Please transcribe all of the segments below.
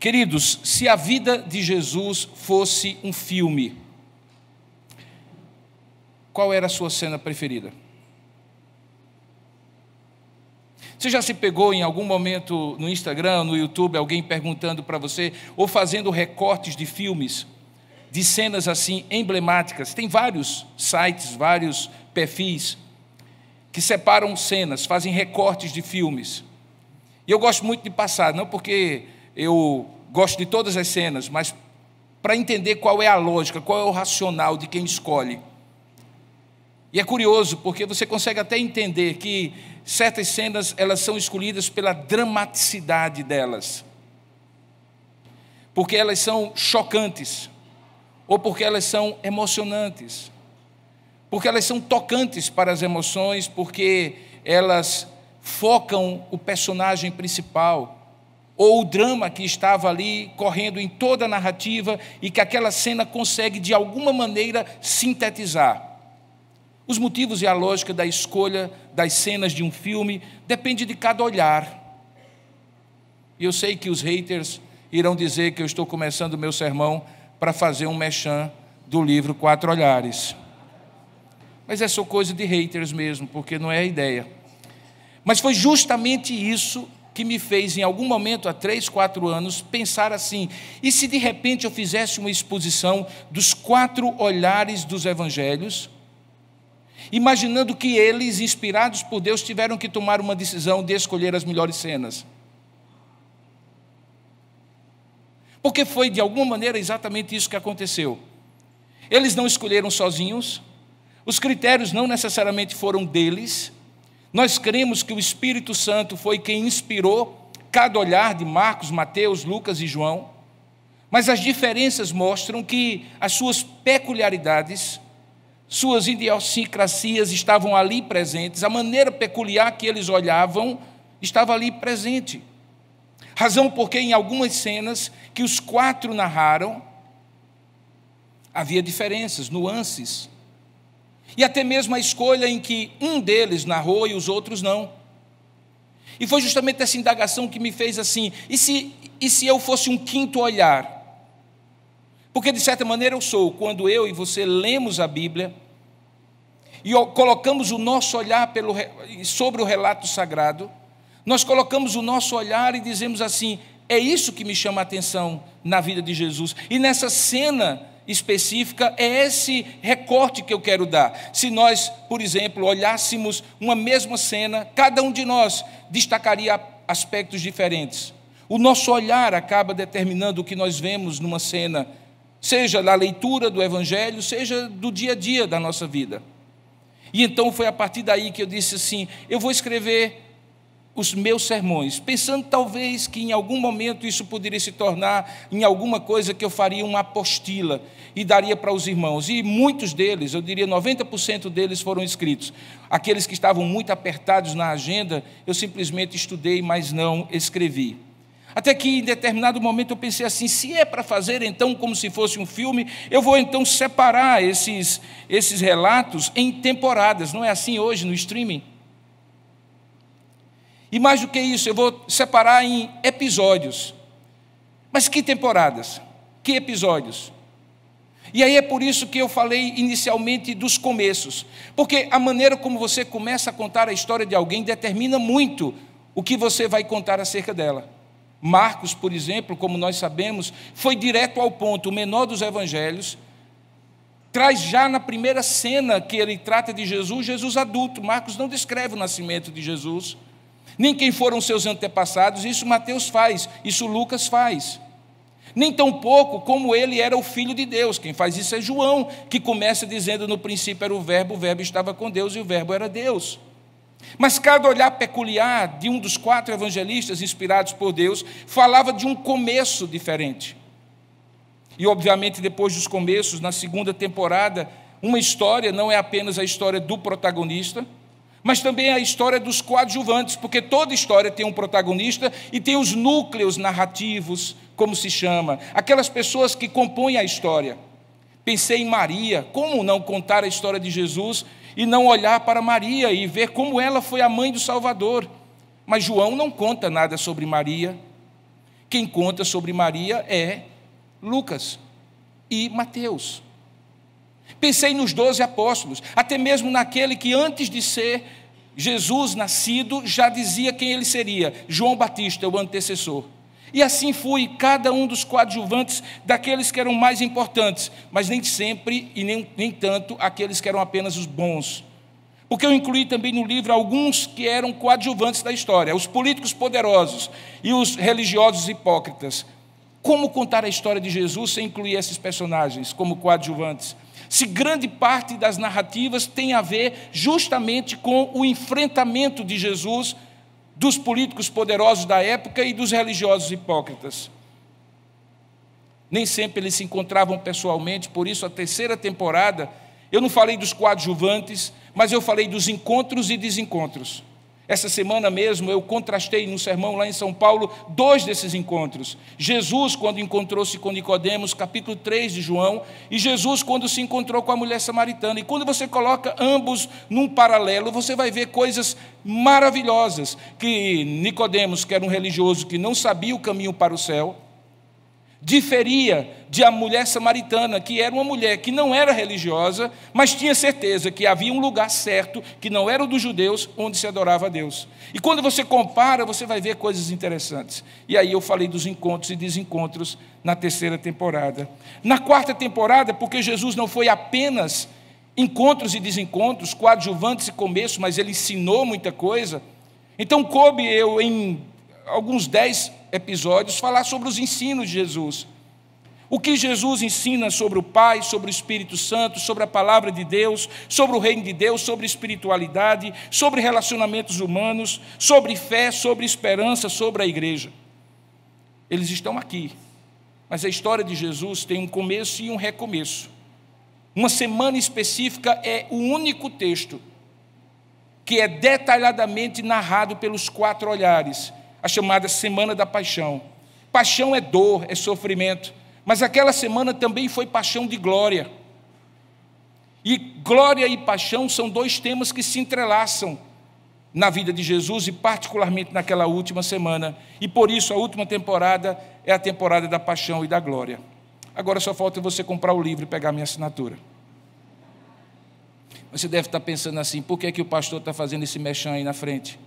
Queridos, se a vida de Jesus fosse um filme, qual era a sua cena preferida? Você já se pegou em algum momento no Instagram, no YouTube, alguém perguntando para você, ou fazendo recortes de filmes, de cenas assim emblemáticas? Tem vários sites, vários perfis que separam cenas, fazem recortes de filmes. E eu gosto muito de passar, não porque eu gosto de todas as cenas, mas para entender qual é a lógica, qual é o racional de quem escolhe. E é curioso, porque você consegue até entender que certas cenas, elas são escolhidas pela dramaticidade delas. Porque elas são chocantes, ou porque elas são emocionantes, porque elas são tocantes para as emoções, porque elas focam o personagem principal, ou o drama que estava ali correndo em toda a narrativa e que aquela cena consegue de alguma maneira sintetizar. Os motivos e a lógica da escolha das cenas de um filme depende de cada olhar. E eu sei que os haters irão dizer que eu estou começando o meu sermão para fazer um merchan do livro 4 Olhares. Mas é só coisa de haters mesmo, porque não é a ideia. Mas foi justamente isso que me fez, em algum momento, há 3, 4 anos, pensar assim: e se de repente eu fizesse uma exposição dos 4 olhares dos evangelhos, imaginando que eles, inspirados por Deus, tiveram que tomar uma decisão de escolher as melhores cenas? Porque foi, de alguma maneira, exatamente isso que aconteceu. Eles não escolheram sozinhos, os critérios não necessariamente foram deles. Nós cremos que o Espírito Santo foi quem inspirou cada olhar de Marcos, Mateus, Lucas e João, mas as diferenças mostram que as suas peculiaridades, suas idiosincrasias estavam ali presentes, a maneira peculiar que eles olhavam estava ali presente. Razão porque em algumas cenas que os 4 narraram, havia diferenças, nuances. E até mesmo a escolha em que um deles narrou e os outros não. E foi justamente essa indagação que me fez assim: e se eu fosse um 5º olhar? Porque de certa maneira eu sou, quando eu e você lemos a Bíblia e colocamos o nosso olhar sobre o relato sagrado, nós colocamos o nosso olhar e dizemos assim: é isso que me chama a atenção na vida de Jesus. E nessa cena específica, é esse recorte que eu quero dar. Se nós, por exemplo, olhássemos uma mesma cena, cada um de nós destacaria aspectos diferentes. O nosso olhar acaba determinando o que nós vemos numa cena, seja da leitura do Evangelho, seja do dia a dia da nossa vida. E então foi a partir daí que eu disse assim: eu vou escrever os meus sermões, pensando talvez que em algum momento isso poderia se tornar em alguma coisa que eu faria uma apostila e daria para os irmãos. E muitos deles, eu diria 90% deles foram escritos. Aqueles que estavam muito apertados na agenda, eu simplesmente estudei, mas não escrevi. Até que em determinado momento eu pensei assim: se é para fazer então como se fosse um filme, eu vou então separar esses relatos em temporadas. Não é assim hoje no streaming? E mais do que isso, eu vou separar em episódios. Mas que temporadas? Que episódios? E aí é por isso que eu falei inicialmente dos começos. Porque a maneira como você começa a contar a história de alguém determina muito o que você vai contar acerca dela. Marcos, por exemplo, como nós sabemos, foi direto ao ponto. O menor dos evangelhos traz já na primeira cena que ele trata de Jesus, Jesus adulto. Marcos não descreve o nascimento de Jesus, nem quem foram seus antepassados. Isso Mateus faz, isso Lucas faz. Nem tão pouco como ele era o Filho de Deus. Quem faz isso é João, que começa dizendo: no princípio era o Verbo estava com Deus e o Verbo era Deus. Mas cada olhar peculiar de um dos 4 evangelistas inspirados por Deus falava de um começo diferente. E obviamente depois dos começos, na segunda temporada, uma história não é apenas a história do protagonista, mas também a história dos coadjuvantes, porque toda história tem um protagonista e tem os núcleos narrativos, como se chama, aquelas pessoas que compõem a história. Pensei em Maria. Como não contar a história de Jesus e não olhar para Maria e ver como ela foi a mãe do Salvador? Mas João não conta nada sobre Maria. Quem conta sobre Maria é Lucas e Mateus. Pensei nos 12 apóstolos, até mesmo naquele que antes de ser Jesus nascido, já dizia quem ele seria, João Batista, o antecessor. E assim fui, cada um dos coadjuvantes daqueles que eram mais importantes, mas nem sempre e nem tanto aqueles que eram apenas os bons. Porque eu incluí também no livro alguns que eram coadjuvantes da história, os políticos poderosos e os religiosos hipócritas. Como contar a história de Jesus sem incluir esses personagens como coadjuvantes? Se grande parte das narrativas tem a ver justamente com o enfrentamento de Jesus dos políticos poderosos da época e dos religiosos hipócritas. Nem sempre eles se encontravam pessoalmente, por isso a terceira temporada, eu não falei dos coadjuvantes, mas eu falei dos encontros e desencontros. Essa semana mesmo eu contrastei no sermão lá em São Paulo 2 desses encontros. Jesus, quando encontrou-se com Nicodemos, capítulo 3 de João, e Jesus, quando se encontrou com a mulher samaritana. E quando você coloca ambos num paralelo, você vai ver coisas maravilhosas. Que Nicodemos, que era um religioso que não sabia o caminho para o céu, diferia de a mulher samaritana, que era uma mulher que não era religiosa, mas tinha certeza que havia um lugar certo, que não era o dos judeus, onde se adorava a Deus. E quando você compara, você vai ver coisas interessantes. E aí eu falei dos encontros e desencontros na terceira temporada. Na quarta temporada, porque Jesus não foi apenas encontros e desencontros, coadjuvantes e começo, mas ele ensinou muita coisa, então coube eu, em alguns 10 episódios, falar sobre os ensinos de Jesus. O que Jesus ensina sobre o Pai, sobre o Espírito Santo, sobre a palavra de Deus, sobre o reino de Deus, sobre espiritualidade, sobre relacionamentos humanos, sobre fé, sobre esperança, sobre a igreja. Eles estão aqui, mas a história de Jesus tem um começo e um recomeço. Uma semana específica é o único texto que é detalhadamente narrado pelos 4 olhares, a chamada Semana da Paixão. Paixão é dor, é sofrimento, mas aquela semana também foi paixão de glória. E glória e paixão são 2 temas que se entrelaçam na vida de Jesus e particularmente naquela última semana. E por isso a última temporada é a temporada da paixão e da glória. Agora só falta você comprar o livro e pegar minha assinatura. Você deve estar pensando assim, por que é que o pastor está fazendo esse mexão aí na frente?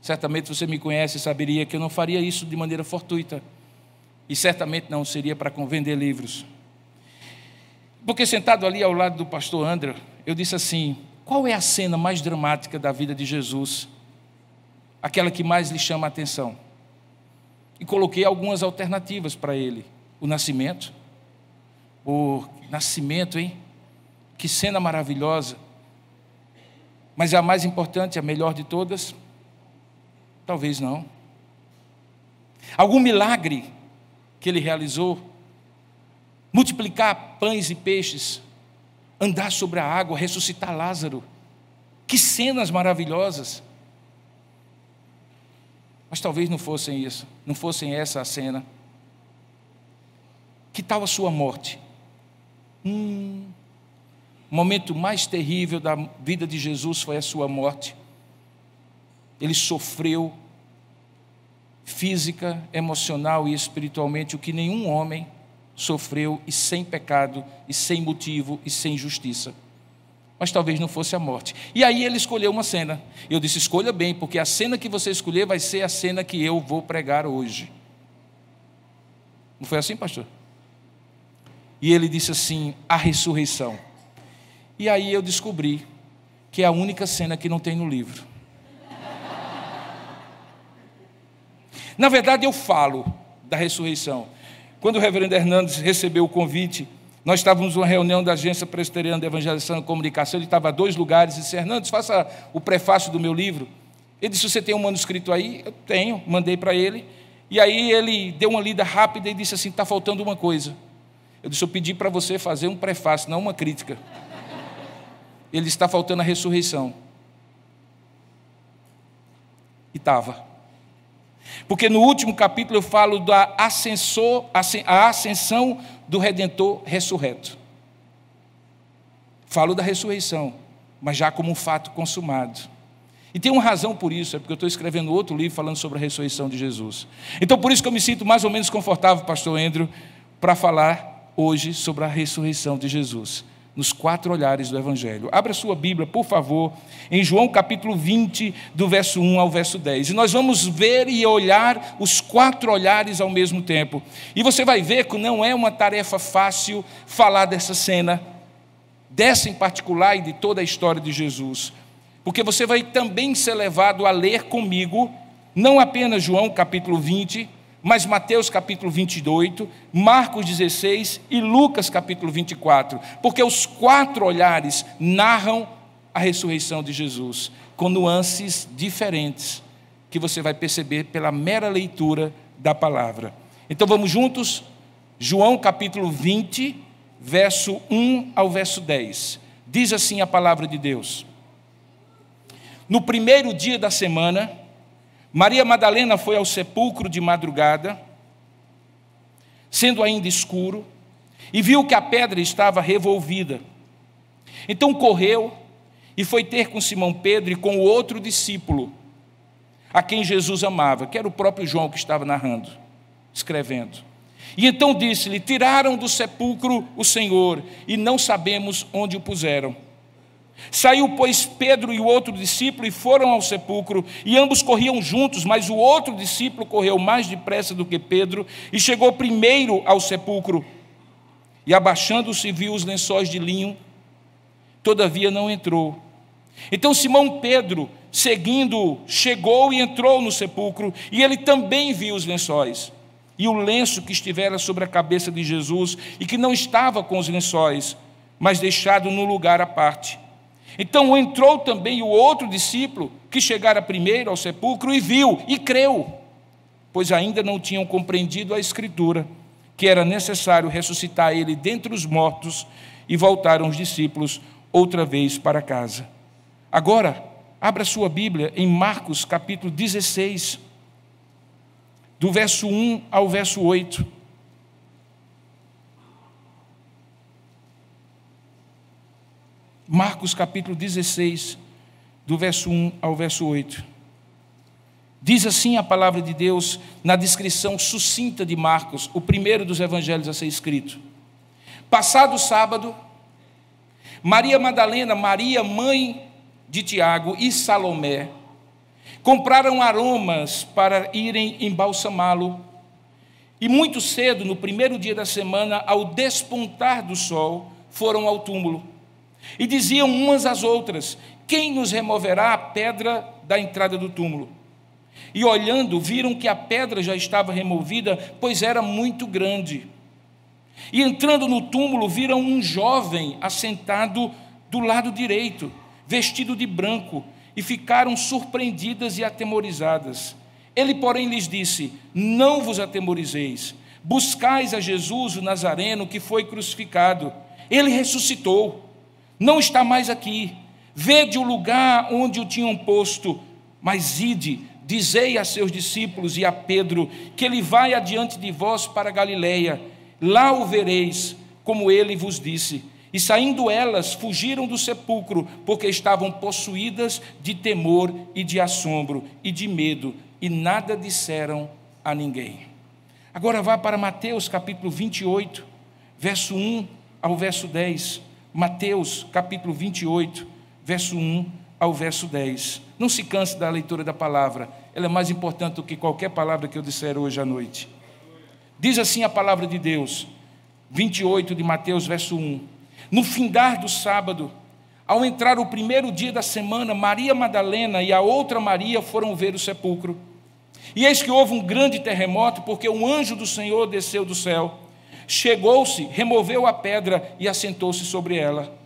Certamente você me conhece e saberia que eu não faria isso de maneira fortuita. E certamente não seria para vender livros. Porque sentado ali ao lado do pastor André, eu disse assim, qual é a cena mais dramática da vida de Jesus? Aquela que mais lhe chama a atenção. E coloquei algumas alternativas para ele. O nascimento. O nascimento, hein? Que cena maravilhosa. Mas a mais importante, a melhor de todas? Talvez não. Algum milagre que ele realizou? Multiplicar pães e peixes, andar sobre a água, ressuscitar Lázaro. Que cenas maravilhosas. Mas talvez não fossem isso, não fossem essa a cena. Que tal a sua morte? O momento mais terrível da vida de Jesus foi a sua morte. Ele sofreu física, emocional e espiritualmente o que nenhum homem sofreu, e sem pecado, e sem motivo, e sem justiça. Mas talvez não fosse a morte. E aí ele escolheu uma cena. Eu disse, escolha bem, porque a cena que você escolher vai ser a cena que eu vou pregar hoje. Não foi assim, pastor? E ele disse assim, a ressurreição. E aí eu descobri que é a única cena que não tem no livro. Na verdade, eu falo da ressurreição. Quando o reverendo Hernandes recebeu o convite, nós estávamos numa reunião da Agência Presbiteriana de Evangelização e Comunicação, ele estava a 2 lugares, e disse, Hernandes, faça o prefácio do meu livro. Ele disse, você tem um manuscrito aí? Eu tenho, mandei para ele. E aí ele deu uma lida rápida e disse assim, está faltando uma coisa. Eu disse, eu pedi para você fazer um prefácio, não uma crítica. Ele está faltando a ressurreição. E estava. Porque no último capítulo eu falo da ascensão do Redentor ressurreto. Falo da ressurreição, mas já como um fato consumado. E tem uma razão por isso, é porque eu estou escrevendo outro livro falando sobre a ressurreição de Jesus. Então, por isso que eu me sinto mais ou menos confortável, pastor Andrew, para falar hoje sobre a ressurreição de Jesus, nos 4 olhares do Evangelho. Abra sua Bíblia, por favor, em João capítulo 20, do verso 1 ao verso 10. E nós vamos ver e olhar os 4 olhares ao mesmo tempo. E você vai ver que não é uma tarefa fácil falar dessa cena, dessa em particular e de toda a história de Jesus. Porque você vai também ser levado a ler comigo, não apenas João capítulo 20, mas Mateus capítulo 28, Marcos 16 e Lucas capítulo 24. Porque os 4 olhares narram a ressurreição de Jesus, com nuances diferentes, que você vai perceber pela mera leitura da palavra. Então vamos juntos? João capítulo 20, verso 1 ao verso 10. Diz assim a palavra de Deus: No primeiro dia da semana, Maria Madalena foi ao sepulcro de madrugada, sendo ainda escuro, e viu que a pedra estava revolvida. Então correu e foi ter com Simão Pedro e com o outro discípulo, a quem Jesus amava, que era o próprio João que estava narrando, escrevendo. E então disse-lhe: Tiraram do sepulcro o Senhor, e não sabemos onde o puseram. Saiu, pois, Pedro e o outro discípulo e foram ao sepulcro, e ambos corriam juntos, mas o outro discípulo correu mais depressa do que Pedro, e chegou primeiro ao sepulcro, e abaixando-se viu os lençóis de linho, todavia não entrou. Então Simão Pedro, seguindo, chegou e entrou no sepulcro, e ele também viu os lençóis, e o lenço que estivera sobre a cabeça de Jesus, e que não estava com os lençóis, mas deixado no lugar à parte. Então entrou também o outro discípulo, que chegara primeiro ao sepulcro, e viu, e creu, pois ainda não tinham compreendido a Escritura, que era necessário ressuscitar ele dentre os mortos, e voltaram os discípulos outra vez para casa. Agora, abra sua Bíblia em Marcos capítulo 16, do verso 1 ao verso 8. Marcos capítulo 16, do verso 1 ao verso 8. Diz assim a palavra de Deus na descrição sucinta de Marcos, o primeiro dos evangelhos a ser escrito. Passado o sábado, Maria Madalena, Maria, mãe de Tiago, e Salomé compraram aromas para irem embalsamá-lo. E muito cedo, no primeiro dia da semana, ao despontar do sol, foram ao túmulo. E diziam umas às outras: Quem nos removerá a pedra da entrada do túmulo? E olhando, viram que a pedra já estava removida, pois era muito grande. E entrando no túmulo, viram um jovem assentado do lado direito, vestido de branco, e ficaram surpreendidas e atemorizadas. Ele, porém, lhes disse: Não vos atemorizeis, buscais a Jesus o Nazareno, que foi crucificado. Ele ressuscitou, não está mais aqui. Vede o lugar onde o tinham posto, mas ide, dizei a seus discípulos e a Pedro, que ele vai adiante de vós para Galiléia, lá o vereis, como ele vos disse. E saindo elas, fugiram do sepulcro, porque estavam possuídas de temor e de assombro e de medo, e nada disseram a ninguém. Agora vá para Mateus capítulo 28, verso 1 ao verso 10. Mateus capítulo 28, verso 1 ao verso 10. Não se canse da leitura da palavra, ela é mais importante do que qualquer palavra que eu disser hoje à noite. Diz assim a palavra de Deus, 28 de Mateus, verso 1. No findar do sábado, ao entrar o primeiro dia da semana, Maria Madalena e a outra Maria foram ver o sepulcro. E eis que houve um grande terremoto, porque um anjo do Senhor desceu do céu. Chegou-se, removeu a pedra e assentou-se sobre ela.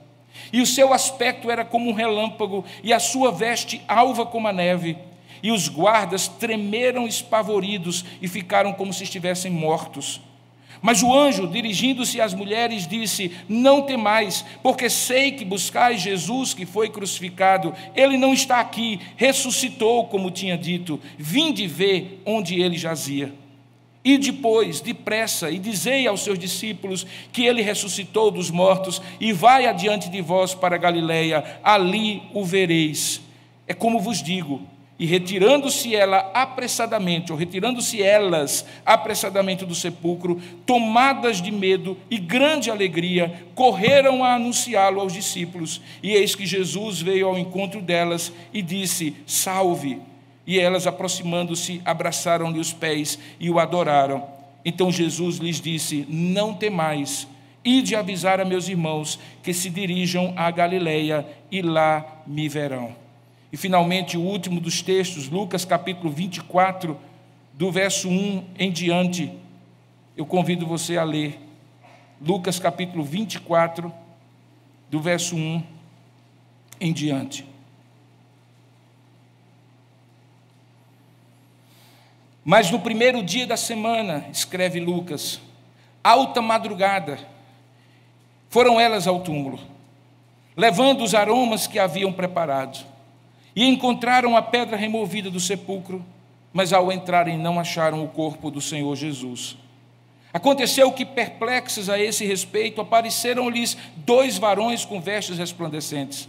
E o seu aspecto era como um relâmpago, e a sua veste alva como a neve. E os guardas tremeram espavoridos e ficaram como se estivessem mortos. Mas o anjo, dirigindo-se às mulheres, disse: Não temais, porque sei que buscais Jesus que foi crucificado. Ele não está aqui, ressuscitou, como tinha dito. Vinde ver onde ele jazia. E depois, depressa, e dizei aos seus discípulos que ele ressuscitou dos mortos, e vai adiante de vós para Galiléia, ali o vereis. É como vos digo, e retirando-se ela apressadamente, ou retirando-se elas apressadamente do sepulcro, tomadas de medo e grande alegria, correram a anunciá-lo aos discípulos. E eis que Jesus veio ao encontro delas e disse: salve! E elas, aproximando-se, abraçaram-lhe os pés e o adoraram. Então Jesus lhes disse: não temais, ide avisar a meus irmãos que se dirijam à Galileia e lá me verão. E finalmente o último dos textos, Lucas capítulo 24, do verso 1 em diante. Eu convido você a ler. Lucas capítulo 24, do verso 1 em diante. Mas no primeiro dia da semana, escreve Lucas, alta madrugada, foram elas ao túmulo, levando os aromas que haviam preparado. E encontraram a pedra removida do sepulcro, mas ao entrarem não acharam o corpo do Senhor Jesus. Aconteceu que, perplexos a esse respeito, apareceram-lhes 2 varões com vestes resplandecentes.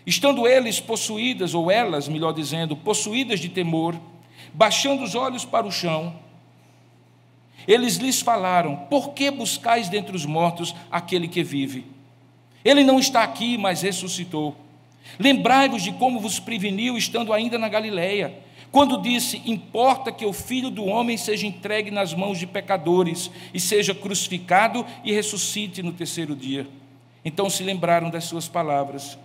Estando eles possuídas, ou elas, melhor dizendo, possuídas de temor, baixando os olhos para o chão, eles lhes falaram: por que buscais dentre os mortos aquele que vive? Ele não está aqui, mas ressuscitou. Lembrai-vos de como vos preveniu, estando ainda na Galileia, quando disse: importa que o Filho do Homem seja entregue nas mãos de pecadores, e seja crucificado e ressuscite no terceiro dia. Então se lembraram das suas palavras,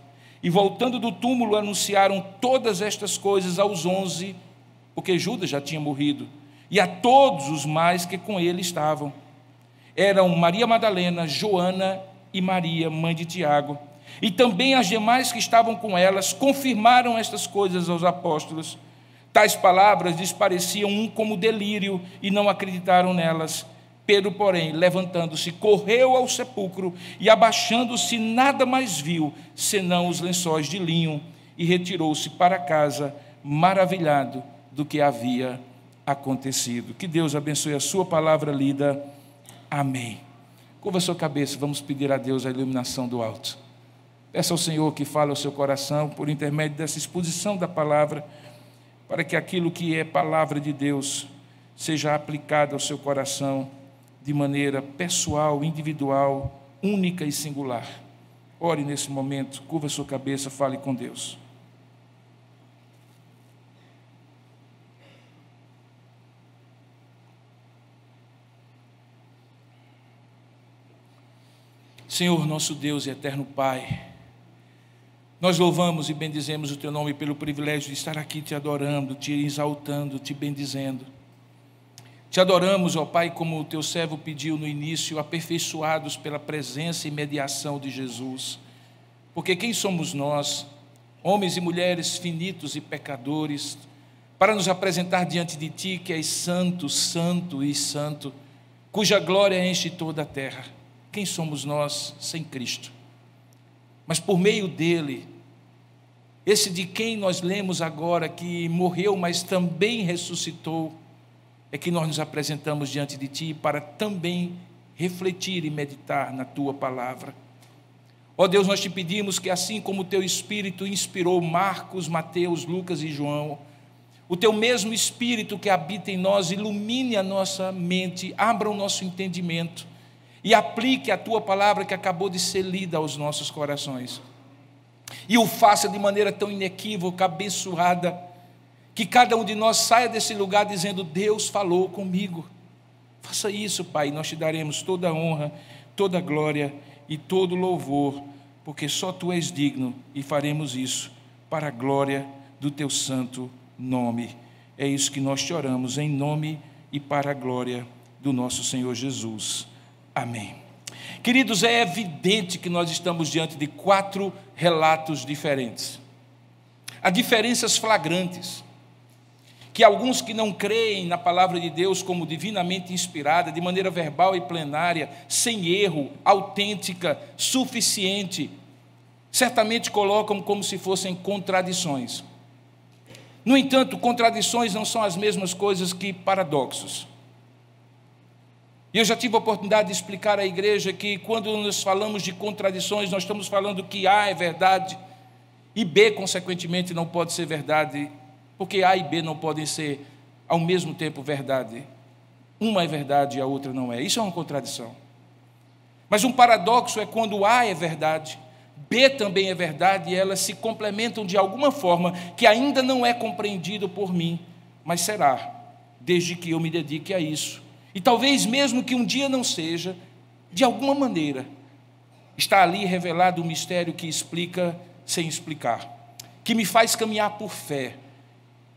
e voltando do túmulo anunciaram todas estas coisas aos 11, porque Judas já tinha morrido, e a todos os mais que com ele estavam. Eram Maria Madalena, Joana e Maria, mãe de Tiago. E também as demais que estavam com elas confirmaram estas coisas aos apóstolos. Tais palavras lhes pareciam um como delírio e não acreditaram nelas. Pedro, porém, levantando-se, correu ao sepulcro e, abaixando-se, nada mais viu, senão os lençóis de linho, e retirou-se para casa, maravilhado do que havia acontecido. Que Deus abençoe a sua palavra lida. Amém. Curva a sua cabeça, vamos pedir a Deus a iluminação do alto. Peça ao Senhor que fale ao seu coração por intermédio dessa exposição da palavra, para que aquilo que é palavra de Deus seja aplicado ao seu coração de maneira pessoal, individual, única e singular. Ore nesse momento, curva a sua cabeça, fale com Deus. Senhor, nosso Deus e eterno Pai, nós louvamos e bendizemos o Teu nome pelo privilégio de estar aqui te adorando, te exaltando, te bendizendo. Te adoramos, ó Pai, como o Teu servo pediu no início, aperfeiçoados pela presença e mediação de Jesus. Porque quem somos nós, homens e mulheres finitos e pecadores, para nos apresentar diante de Ti, que és santo, santo e santo, cuja glória enche toda a terra? Quem somos nós sem Cristo? Mas por meio dele, esse de quem nós lemos agora, que morreu, mas também ressuscitou, é que nós nos apresentamos diante de Ti para também refletir e meditar na Tua palavra. Ó Deus, nós te pedimos que assim como o Teu Espírito inspirou Marcos, Mateus, Lucas e João, o Teu mesmo Espírito que habita em nós ilumine a nossa mente, abra o nosso entendimento e aplique a Tua palavra que acabou de ser lida aos nossos corações. E o faça de maneira tão inequívoca, abençoada, que cada um de nós saia desse lugar dizendo: Deus falou comigo. Faça isso, Pai, e nós te daremos toda a honra, toda a glória e todo o louvor, porque só Tu és digno, e faremos isso para a glória do Teu santo nome. É isso que nós te oramos, em nome e para a glória do nosso Senhor Jesus. Amém. Queridos, é evidente que nós estamos diante de 4 relatos diferentes. Há diferenças flagrantes, que alguns que não creem na palavra de Deus como divinamente inspirada, de maneira verbal e plenária, sem erro, autêntica, suficiente, certamente colocam como se fossem contradições. No entanto, contradições não são as mesmas coisas que paradoxos. E eu já tive a oportunidade de explicar à igreja que quando nós falamos de contradições, nós estamos falando que A é verdade e B, consequentemente, não pode ser verdade, porque A e B não podem ser ao mesmo tempo verdade. Uma é verdade e a outra não é. Isso é uma contradição. Mas um paradoxo é quando A é verdade, B também é verdade, e elas se complementam de alguma forma que ainda não é compreendido por mim, mas será, desde que eu me dedique a isso. E talvez mesmo que um dia não seja, de alguma maneira, está ali revelado um mistério que explica sem explicar, que me faz caminhar por fé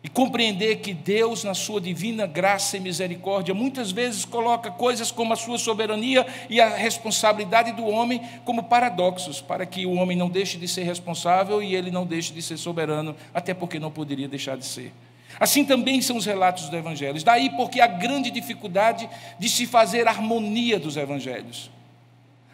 e compreender que Deus, na sua divina graça e misericórdia, muitas vezes coloca coisas como a sua soberania e a responsabilidade do homem como paradoxos, para que o homem não deixe de ser responsável e ele não deixe de ser soberano, até porque não poderia deixar de ser. Assim também são os relatos dos evangelhos. Daí porque a grande dificuldade de se fazer harmonia dos evangelhos.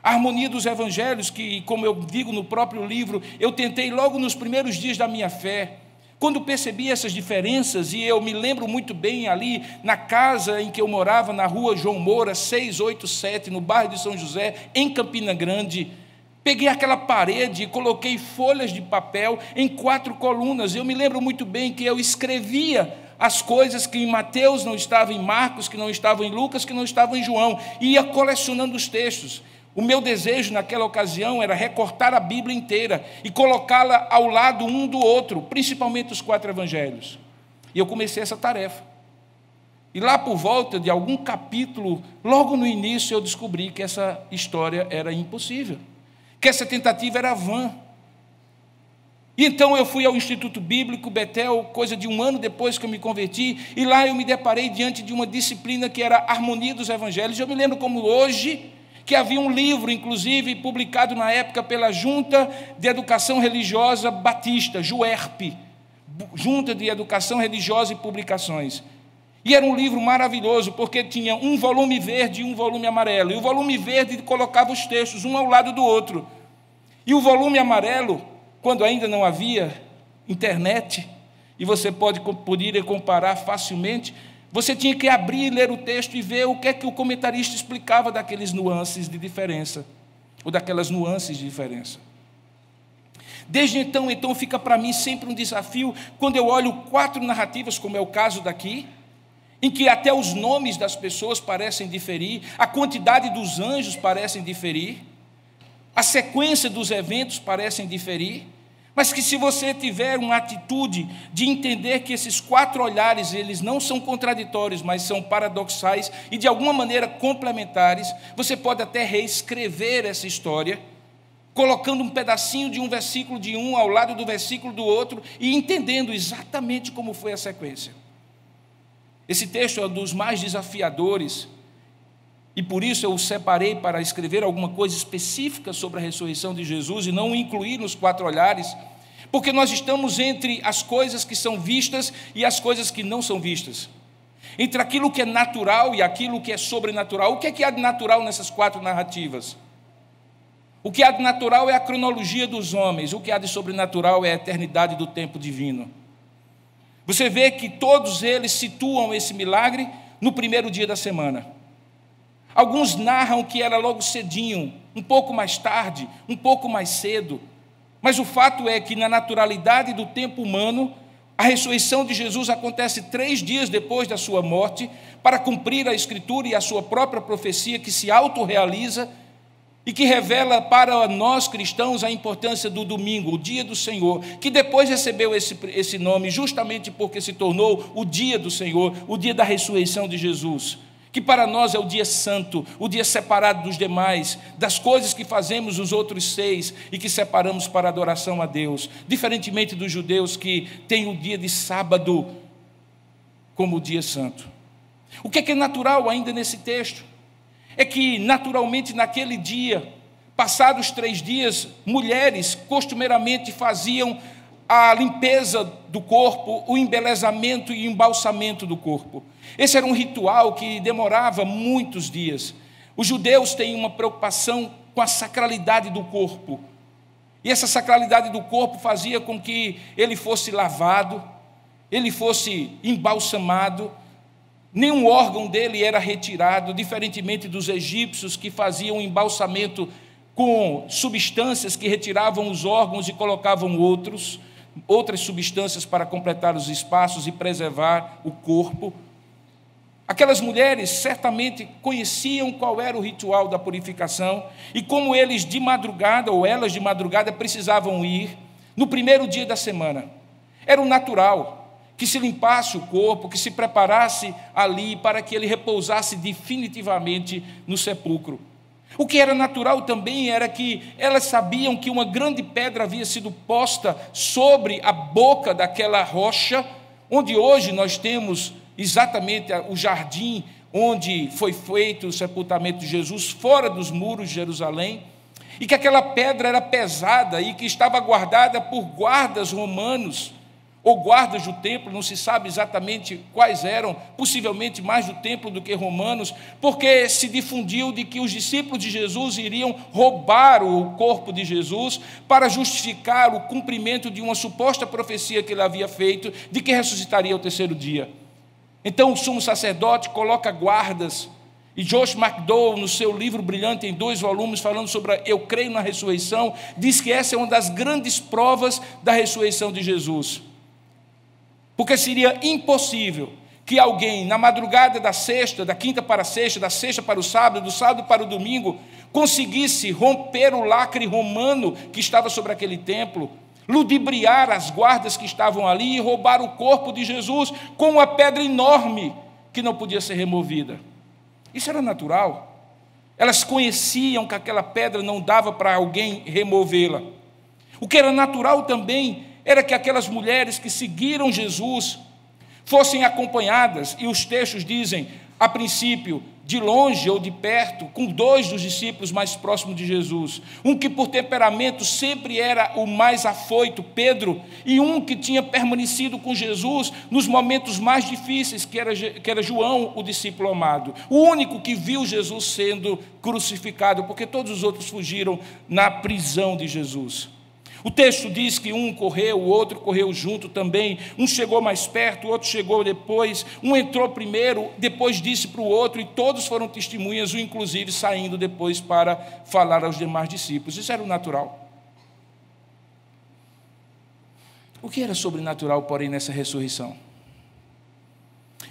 A harmonia dos evangelhos que, como eu digo no próprio livro, eu tentei logo nos primeiros dias da minha fé. Quando percebi essas diferenças, e eu me lembro muito bem ali na casa em que eu morava, na rua João Moura, 687, no bairro de São José, em Campina Grande, peguei aquela parede e coloquei folhas de papel em 4 colunas. Eu me lembro muito bem que eu escrevia as coisas que em Mateus não estavam, em Marcos, que não estavam em Lucas, que não estavam em João, e ia colecionando os textos. O meu desejo naquela ocasião era recortar a Bíblia inteira e colocá-la ao lado um do outro, principalmente os 4 evangelhos. E eu comecei essa tarefa. E lá por volta de algum capítulo, logo no início, eu descobri que essa história era impossível, que essa tentativa era vã. E então eu fui ao Instituto Bíblico Betel, coisa de 1 ano depois que eu me converti, e lá eu me deparei diante de uma disciplina que era a Harmonia dos Evangelhos. Eu me lembro como hoje, que havia um livro, inclusive, publicado na época pela Junta de Educação Religiosa Batista, JUERP, Junta de Educação Religiosa e Publicações. E era um livro maravilhoso, porque tinha um volume verde e um volume amarelo. E o volume verde colocava os textos, um ao lado do outro. E o volume amarelo, quando ainda não havia internet, e você poderia comparar facilmente, você tinha que abrir e ler o texto e ver o que é que o comentarista explicava daqueles nuances de diferença, ou daquelas nuances de diferença. Desde então fica para mim sempre um desafio, quando eu olho 4 narrativas, como é o caso daqui, em que até os nomes das pessoas parecem diferir, a quantidade dos anjos parecem diferir, a sequência dos eventos parecem diferir, mas que se você tiver uma atitude de entender que esses 4 olhares, eles não são contraditórios, mas são paradoxais e de alguma maneira complementares, você pode até reescrever essa história, colocando um pedacinho de um versículo de um ao lado do versículo do outro e entendendo exatamente como foi a sequência. Esse texto é um dos mais desafiadores e por isso eu o separei para escrever alguma coisa específica sobre a ressurreição de Jesus e não incluir nos 4 olhares, porque nós estamos entre as coisas que são vistas e as coisas que não são vistas, entre aquilo que é natural e aquilo que é sobrenatural. O que há de natural nessas 4 narrativas? O que há de natural é a cronologia dos homens, o que há de sobrenatural é a eternidade do tempo divino. Você vê que todos eles situam esse milagre no primeiro dia da semana. Alguns narram que era logo cedinho, um pouco mais tarde, um pouco mais cedo. Mas o fato é que na naturalidade do tempo humano, a ressurreição de Jesus acontece 3 dias depois da sua morte, para cumprir a Escritura e a sua própria profecia que se autorrealiza e que revela para nós cristãos a importância do domingo, o dia do Senhor, que depois recebeu esse nome justamente porque se tornou o dia do Senhor, o dia da ressurreição de Jesus, que para nós é o dia santo, o dia separado dos demais, das coisas que fazemos os outros 6 e que separamos para adoração a Deus, diferentemente dos judeus que têm o dia de sábado como o dia santo. O que é natural ainda nesse texto? É que naturalmente naquele dia, passados 3 dias, mulheres costumeiramente faziam a limpeza do corpo, o embelezamento e embalsamento do corpo. Esse era um ritual que demorava muitos dias. Os judeus têm uma preocupação com a sacralidade do corpo. E essa sacralidade do corpo fazia com que ele fosse lavado, ele fosse embalsamado, nenhum órgão dele era retirado, diferentemente dos egípcios que faziam o embalsamento com substâncias que retiravam os órgãos e colocavam outras substâncias para completar os espaços e preservar o corpo. Aquelas mulheres certamente conheciam qual era o ritual da purificação e como eles de madrugada, ou elas de madrugada, precisavam ir no primeiro dia da semana. Era o natural que se limpasse o corpo, que se preparasse ali para que ele repousasse definitivamente no sepulcro. O que era natural também era que elas sabiam que uma grande pedra havia sido posta sobre a boca daquela rocha, onde hoje nós temos exatamente o jardim onde foi feito o sepultamento de Jesus, fora dos muros de Jerusalém, e que aquela pedra era pesada e que estava guardada por guardas romanos, ou guardas do templo, não se sabe exatamente quais eram, possivelmente mais do templo do que romanos, porque se difundiu de que os discípulos de Jesus iriam roubar o corpo de Jesus para justificar o cumprimento de uma suposta profecia que ele havia feito, de que ressuscitaria ao terceiro dia. Então o sumo sacerdote coloca guardas, e Josh McDowell, no seu livro brilhante em 2 volumes, falando sobre Eu Creio na Ressurreição, diz que essa é uma das grandes provas da ressurreição de Jesus. Porque seria impossível que alguém, na madrugada da sexta, da quinta para a sexta, da sexta para o sábado, do sábado para o domingo, conseguisse romper o lacre romano que estava sobre aquele templo, ludibriar as guardas que estavam ali e roubar o corpo de Jesus com uma pedra enorme que não podia ser removida. Isso era natural. Elas conheciam que aquela pedra não dava para alguém removê-la. O que era natural também era que aquelas mulheres que seguiram Jesus fossem acompanhadas, e os textos dizem, a princípio, de longe ou de perto, com 2 dos discípulos mais próximos de Jesus, um que por temperamento sempre era o mais afoito, Pedro, e um que tinha permanecido com Jesus nos momentos mais difíceis, que era João, o discípulo amado, o único que viu Jesus sendo crucificado, porque todos os outros fugiram na prisão de Jesus. O texto diz que um correu, o outro correu junto também, um chegou mais perto, o outro chegou depois, um entrou primeiro, depois disse para o outro, e todos foram testemunhas, um inclusive saindo depois para falar aos demais discípulos. Isso era o natural. O que era sobrenatural, porém, nessa ressurreição?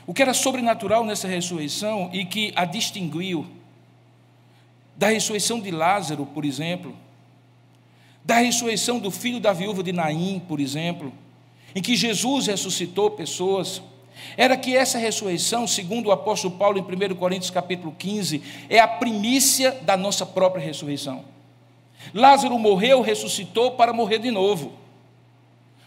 O que era sobrenatural nessa ressurreição e que a distinguiu da ressurreição de Lázaro, por exemplo, da ressurreição do filho da viúva de Naim, por exemplo, em que Jesus ressuscitou pessoas, era que essa ressurreição, segundo o apóstolo Paulo em 1 Coríntios capítulo 15, é a primícia da nossa própria ressurreição. Lázaro morreu, ressuscitou para morrer de novo.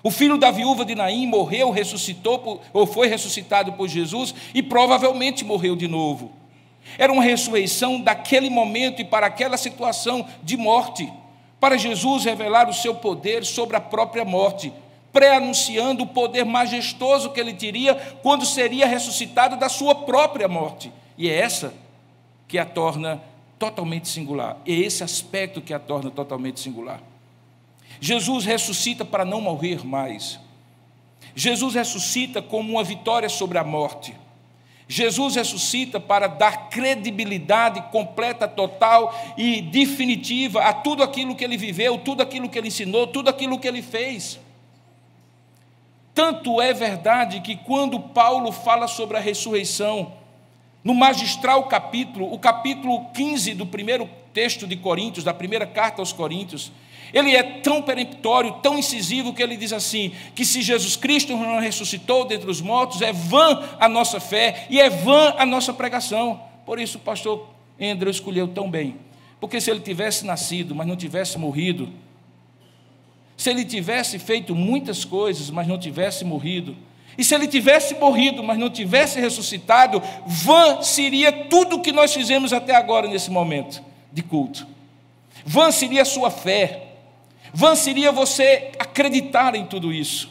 O filho da viúva de Naim morreu, ressuscitou, ou foi ressuscitado por Jesus e provavelmente morreu de novo. Era uma ressurreição daquele momento e para aquela situação de morte, para Jesus revelar o seu poder sobre a própria morte, pré-anunciando o poder majestoso que ele teria quando seria ressuscitado da sua própria morte. E é essa que a torna totalmente singular. É esse aspecto que a torna totalmente singular. Jesus ressuscita para não morrer mais. Jesus ressuscita como uma vitória sobre a morte. Jesus ressuscita para dar credibilidade completa, total e definitiva a tudo aquilo que ele viveu, tudo aquilo que ele ensinou, tudo aquilo que ele fez. Tanto é verdade que quando Paulo fala sobre a ressurreição, no magistral capítulo, o capítulo 15 do primeiro texto de Coríntios, da primeira carta aos Coríntios, ele é tão peremptório, tão incisivo, que ele diz assim, que se Jesus Cristo não ressuscitou dentre os mortos, é vã a nossa fé e é vã a nossa pregação. Por isso o pastor Andrew escolheu tão bem, porque se ele tivesse nascido, mas não tivesse morrido, se ele tivesse feito muitas coisas, mas não tivesse morrido, e se ele tivesse morrido, mas não tivesse ressuscitado, vã seria tudo o que nós fizemos até agora nesse momento de culto. Vã seria a sua fé. Vã seria você acreditar em tudo isso.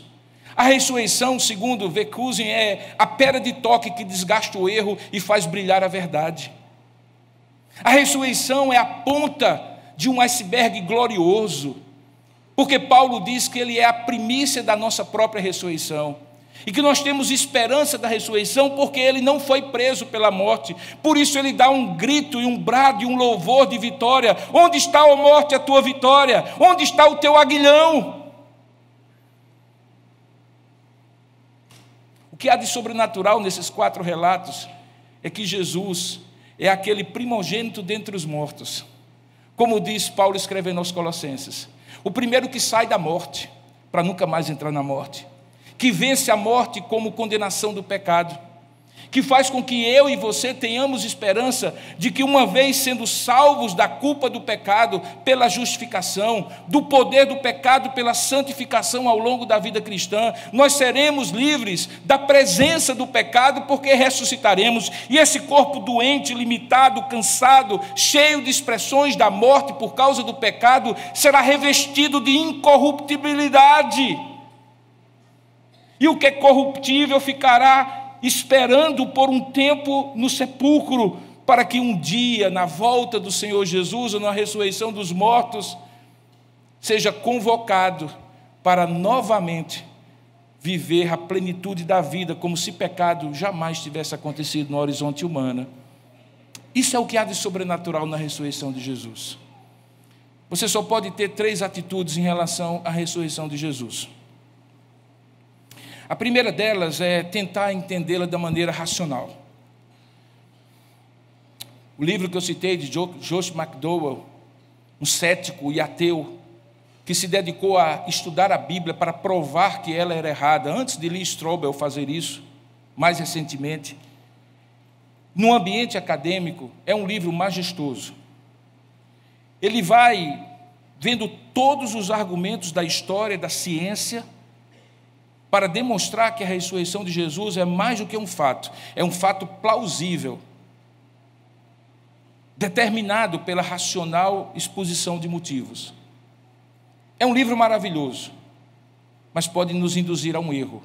A ressurreição, segundo Weckhausen, é a pedra de toque que desgasta o erro e faz brilhar a verdade. A ressurreição é a ponta de um iceberg glorioso, porque Paulo diz que ele é a primícia da nossa própria ressurreição. e que nós temos esperança da ressurreição, porque ele não foi preso pela morte. Por isso ele dá um grito e um brado e um louvor de vitória. Onde está, ó morte, a tua vitória? Onde está o teu aguilhão? O que há de sobrenatural nesses 4 relatos é que Jesus é aquele primogênito dentre os mortos, como diz Paulo escrevendo aos Colossenses, o primeiro que sai da morte, para nunca mais entrar na morte, que vence a morte como condenação do pecado, que faz com que eu e você tenhamos esperança de que, uma vez sendo salvos da culpa do pecado pela justificação, do poder do pecado pela santificação ao longo da vida cristã, nós seremos livres da presença do pecado, porque ressuscitaremos, e esse corpo doente, limitado, cansado, cheio de expressões da morte por causa do pecado, será revestido de incorruptibilidade, e o que é corruptível ficará esperando por um tempo no sepulcro, para que um dia, na volta do Senhor Jesus, ou na ressurreição dos mortos, seja convocado para novamente viver a plenitude da vida, como se pecado jamais tivesse acontecido no horizonte humano. Isso é o que há de sobrenatural na ressurreição de Jesus. Você só pode ter 3 atitudes em relação à ressurreição de Jesus. A primeira delas é tentar entendê-la da maneira racional. O livro que eu citei de Josh McDowell, um cético e ateu, que se dedicou a estudar a Bíblia para provar que ela era errada, antes de Lee Strobel fazer isso, mais recentemente, no ambiente acadêmico, é um livro majestoso. Ele vai vendo todos os argumentos da história, da ciência, para demonstrar que a ressurreição de Jesus é mais do que um fato, é um fato plausível, determinado pela racional exposição de motivos. É um livro maravilhoso, mas pode nos induzir a um erro.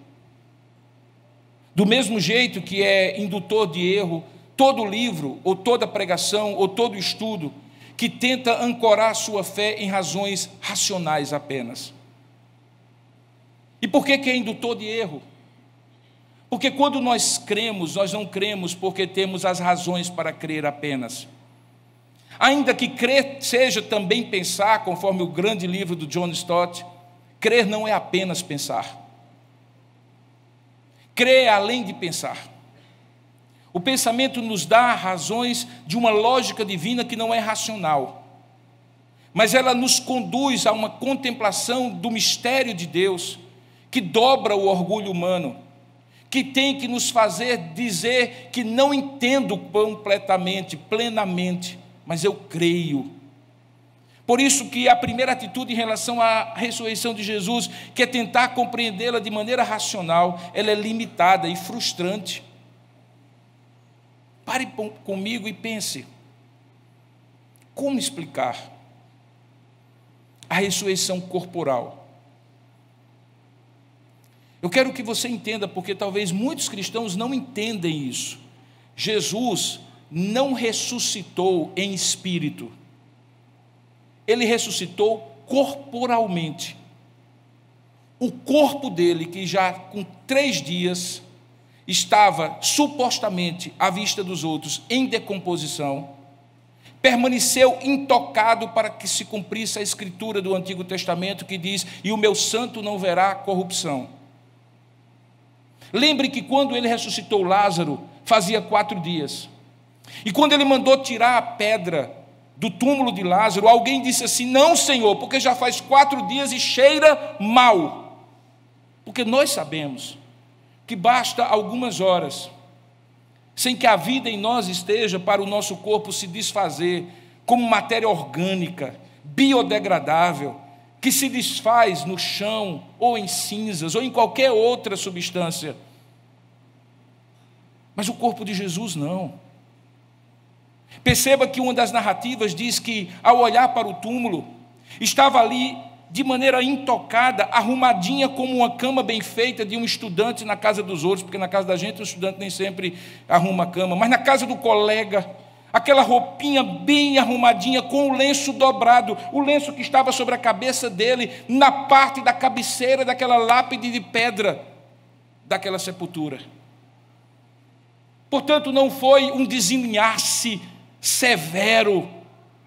Do mesmo jeito que é indutor de erro todo livro, ou toda pregação, ou todo estudo, que tenta ancorar sua fé em razões racionais apenas. E por que é indutor de erro? Porque quando nós cremos, nós não cremos porque temos as razões para crer apenas. Ainda que crer seja também pensar, conforme o grande livro do John Stott, crer não é apenas pensar. Crer é além de pensar. O pensamento nos dá razões de uma lógica divina que não é racional, mas ela nos conduz a uma contemplação do mistério de Deus, que dobra o orgulho humano, que tem que nos fazer dizer que não entendo completamente, plenamente, mas eu creio. Por isso que a primeira atitude em relação à ressurreição de Jesus, que é tentar compreendê-la de maneira racional, ela é limitada e frustrante. Pare comigo e pense, como explicar a ressurreição corporal? Eu quero que você entenda, porque talvez muitos cristãos não entendem isso. Jesus não ressuscitou em espírito. Ele ressuscitou corporalmente. O corpo dele, que já com 3 dias estava supostamente à vista dos outros em decomposição, permaneceu intocado para que se cumprisse a escritura do Antigo Testamento que diz: e o meu santo não verá corrupção. Lembre que quando ele ressuscitou Lázaro, fazia 4 dias. E quando ele mandou tirar a pedra do túmulo de Lázaro, alguém disse assim: não, Senhor, porque já faz 4 dias e cheira mal. Porque nós sabemos que basta algumas horas, sem que a vida em nós esteja, para o nosso corpo se desfazer como matéria orgânica, biodegradável, que se desfaz no chão, ou em cinzas, ou em qualquer outra substância. Mas o corpo de Jesus não. Perceba que uma das narrativas diz que, ao olhar para o túmulo, estava ali de maneira intocada, arrumadinha como uma cama bem feita de um estudante na casa dos outros, porque na casa da gente o estudante nem sempre arruma a cama, mas na casa do colega, aquela roupinha bem arrumadinha, com o lenço dobrado, o lenço que estava sobre a cabeça dele, na parte da cabeceira daquela lápide de pedra, daquela sepultura. Portanto, não foi um desenlace severo,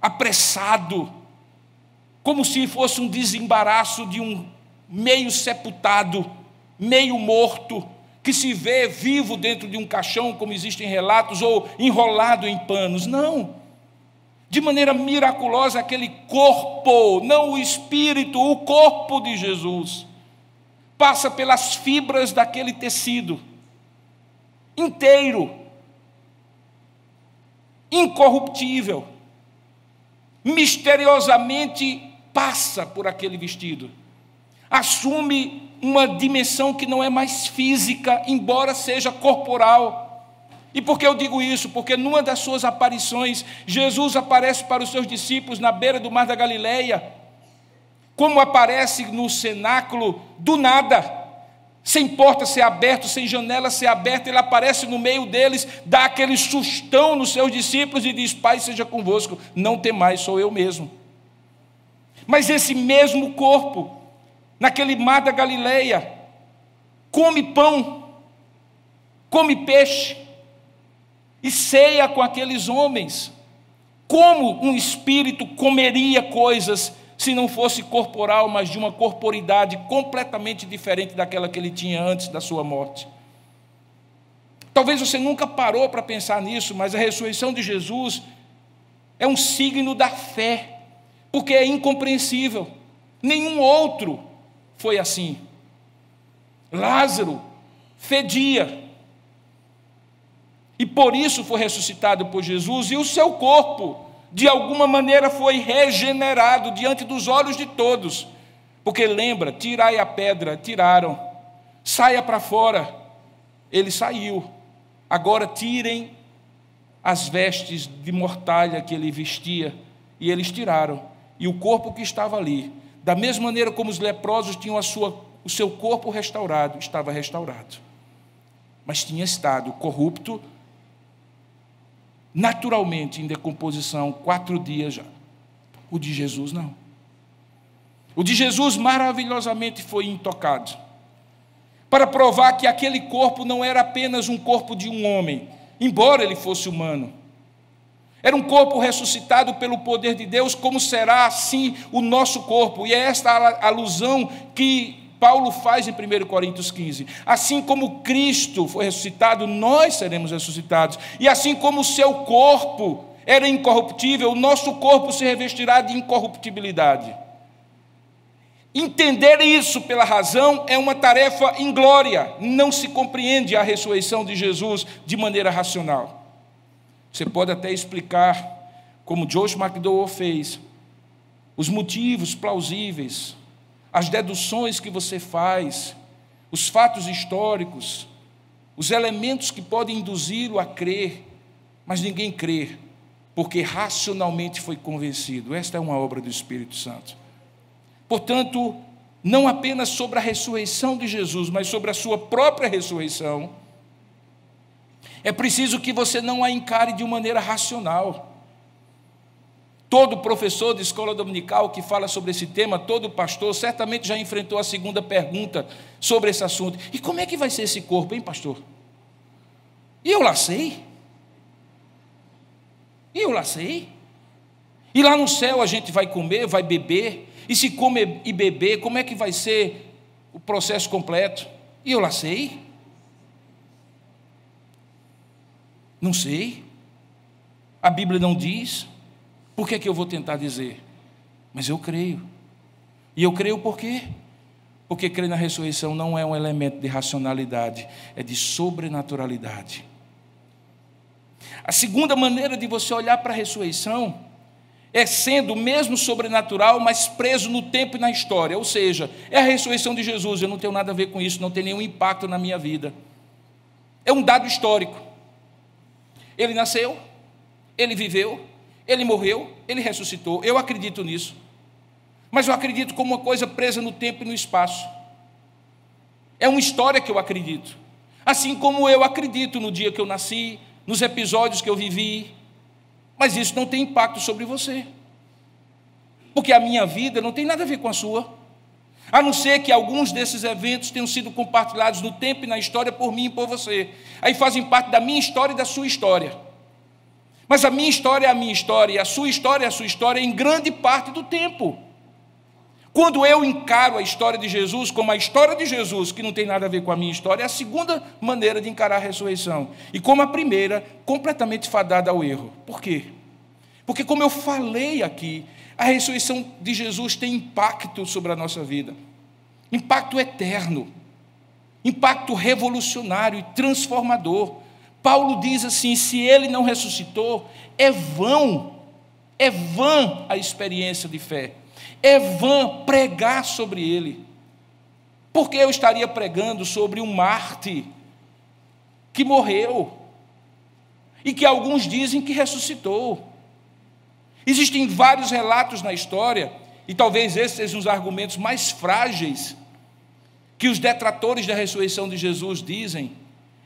apressado, como se fosse um desembaraço de um meio sepultado, meio morto, que se vê vivo dentro de um caixão, como existem relatos, ou enrolado em panos. Não. De maneira miraculosa, aquele corpo, não o espírito, o corpo de Jesus, passa pelas fibras daquele tecido, inteiro, incorruptível, misteriosamente passa por aquele vestido, assume uma dimensão que não é mais física, embora seja corporal. E por que eu digo isso? Porque numa das suas aparições, Jesus aparece para os seus discípulos na beira do mar da Galileia, como aparece no cenáculo do nada, sem porta ser aberta, sem janela ser aberta, ele aparece no meio deles, dá aquele sustão nos seus discípulos e diz: Pai seja convosco, não temais, sou eu mesmo. Mas esse mesmo corpo, naquele mar da Galileia, come pão, come peixe, e ceia com aqueles homens. Como um espírito comeria coisas se não fosse corporal, mas de uma corporidade completamente diferente daquela que ele tinha antes da sua morte? Talvez você nunca parou para pensar nisso, mas a ressurreição de Jesus é um signo da fé, porque é incompreensível. Nenhum outro foi assim. Lázaro fedia, e por isso foi ressuscitado por Jesus, e o seu corpo, de alguma maneira, foi regenerado diante dos olhos de todos. Porque lembra, tirai a pedra, tiraram, saia para fora, ele saiu. Agora tirem as vestes de mortalha que ele vestia, e eles tiraram. E o corpo que estava ali, da mesma maneira como os leprosos tinham o seu corpo restaurado, estava restaurado. Mas tinha estado corrupto, naturalmente em decomposição, 4 dias já. O de Jesus não. O de Jesus maravilhosamente foi intocado, para provar que aquele corpo não era apenas um corpo de um homem, embora ele fosse humano. Era um corpo ressuscitado pelo poder de Deus, como será assim o nosso corpo. E é esta a alusão que Paulo faz em 1 Coríntios 15. Assim como Cristo foi ressuscitado, nós seremos ressuscitados. E assim como o seu corpo era incorruptível, o nosso corpo se revestirá de incorruptibilidade. Entender isso pela razão é uma tarefa inglória. Não se compreende a ressurreição de Jesus de maneira racional. Você pode até explicar, como Josh McDowell fez, os motivos plausíveis, as deduções que você faz, os fatos históricos, os elementos que podem induzi-lo a crer, mas ninguém crê, porque racionalmente foi convencido. Esta é uma obra do Espírito Santo. Portanto, não apenas sobre a ressurreição de Jesus, mas sobre a sua própria ressurreição, é preciso que você não a encare de uma maneira racional. Todo professor de escola dominical que fala sobre esse tema, todo pastor, certamente já enfrentou a segunda pergunta sobre esse assunto. E como é que vai ser esse corpo, hein, pastor? E eu lá sei. E lá no céu a gente vai comer, vai beber. E se comer e beber, como é que vai ser o processo completo? E eu lá sei. Não sei. A Bíblia não diz. Por que eu vou tentar dizer? Mas eu creio. E eu creio por quê? Porque crer na ressurreição não é um elemento de racionalidade, é de sobrenaturalidade. A segunda maneira de você olhar para a ressurreição é sendo mesmo sobrenatural, mas preso no tempo e na história. Ou seja, é a ressurreição de Jesus, eu não tenho nada a ver com isso, não tem nenhum impacto na minha vida. É um dado histórico. Ele nasceu, ele viveu, ele morreu, ele ressuscitou. Eu acredito nisso. Mas eu acredito como uma coisa presa no tempo e no espaço. É uma história que eu acredito. Assim como eu acredito no dia que eu nasci, nos episódios que eu vivi. Mas isso não tem impacto sobre você. Porque a minha vida não tem nada a ver com a sua. a não ser que alguns desses eventos tenham sido compartilhados no tempo e na história por mim e por você. Aí fazem parte da minha história e da sua história. Mas a minha história é a minha história, e a sua história é a sua história em grande parte do tempo. Quando eu encaro a história de Jesus como a história de Jesus, que não tem nada a ver com a minha história, é a segunda maneira de encarar a ressurreição. E como a primeira, completamente fadada ao erro. Por quê? Porque, como eu falei aqui, a ressurreição de Jesus tem impacto sobre a nossa vida. Impacto eterno. Impacto revolucionário e transformador. Paulo diz assim: se ele não ressuscitou, é vã a experiência de fé. É vã pregar sobre ele. Porque eu estaria pregando sobre um Marte que morreu e que alguns dizem que ressuscitou. Existem vários relatos na história, e talvez esses sejam os argumentos mais frágeis que os detratores da ressurreição de Jesus dizem,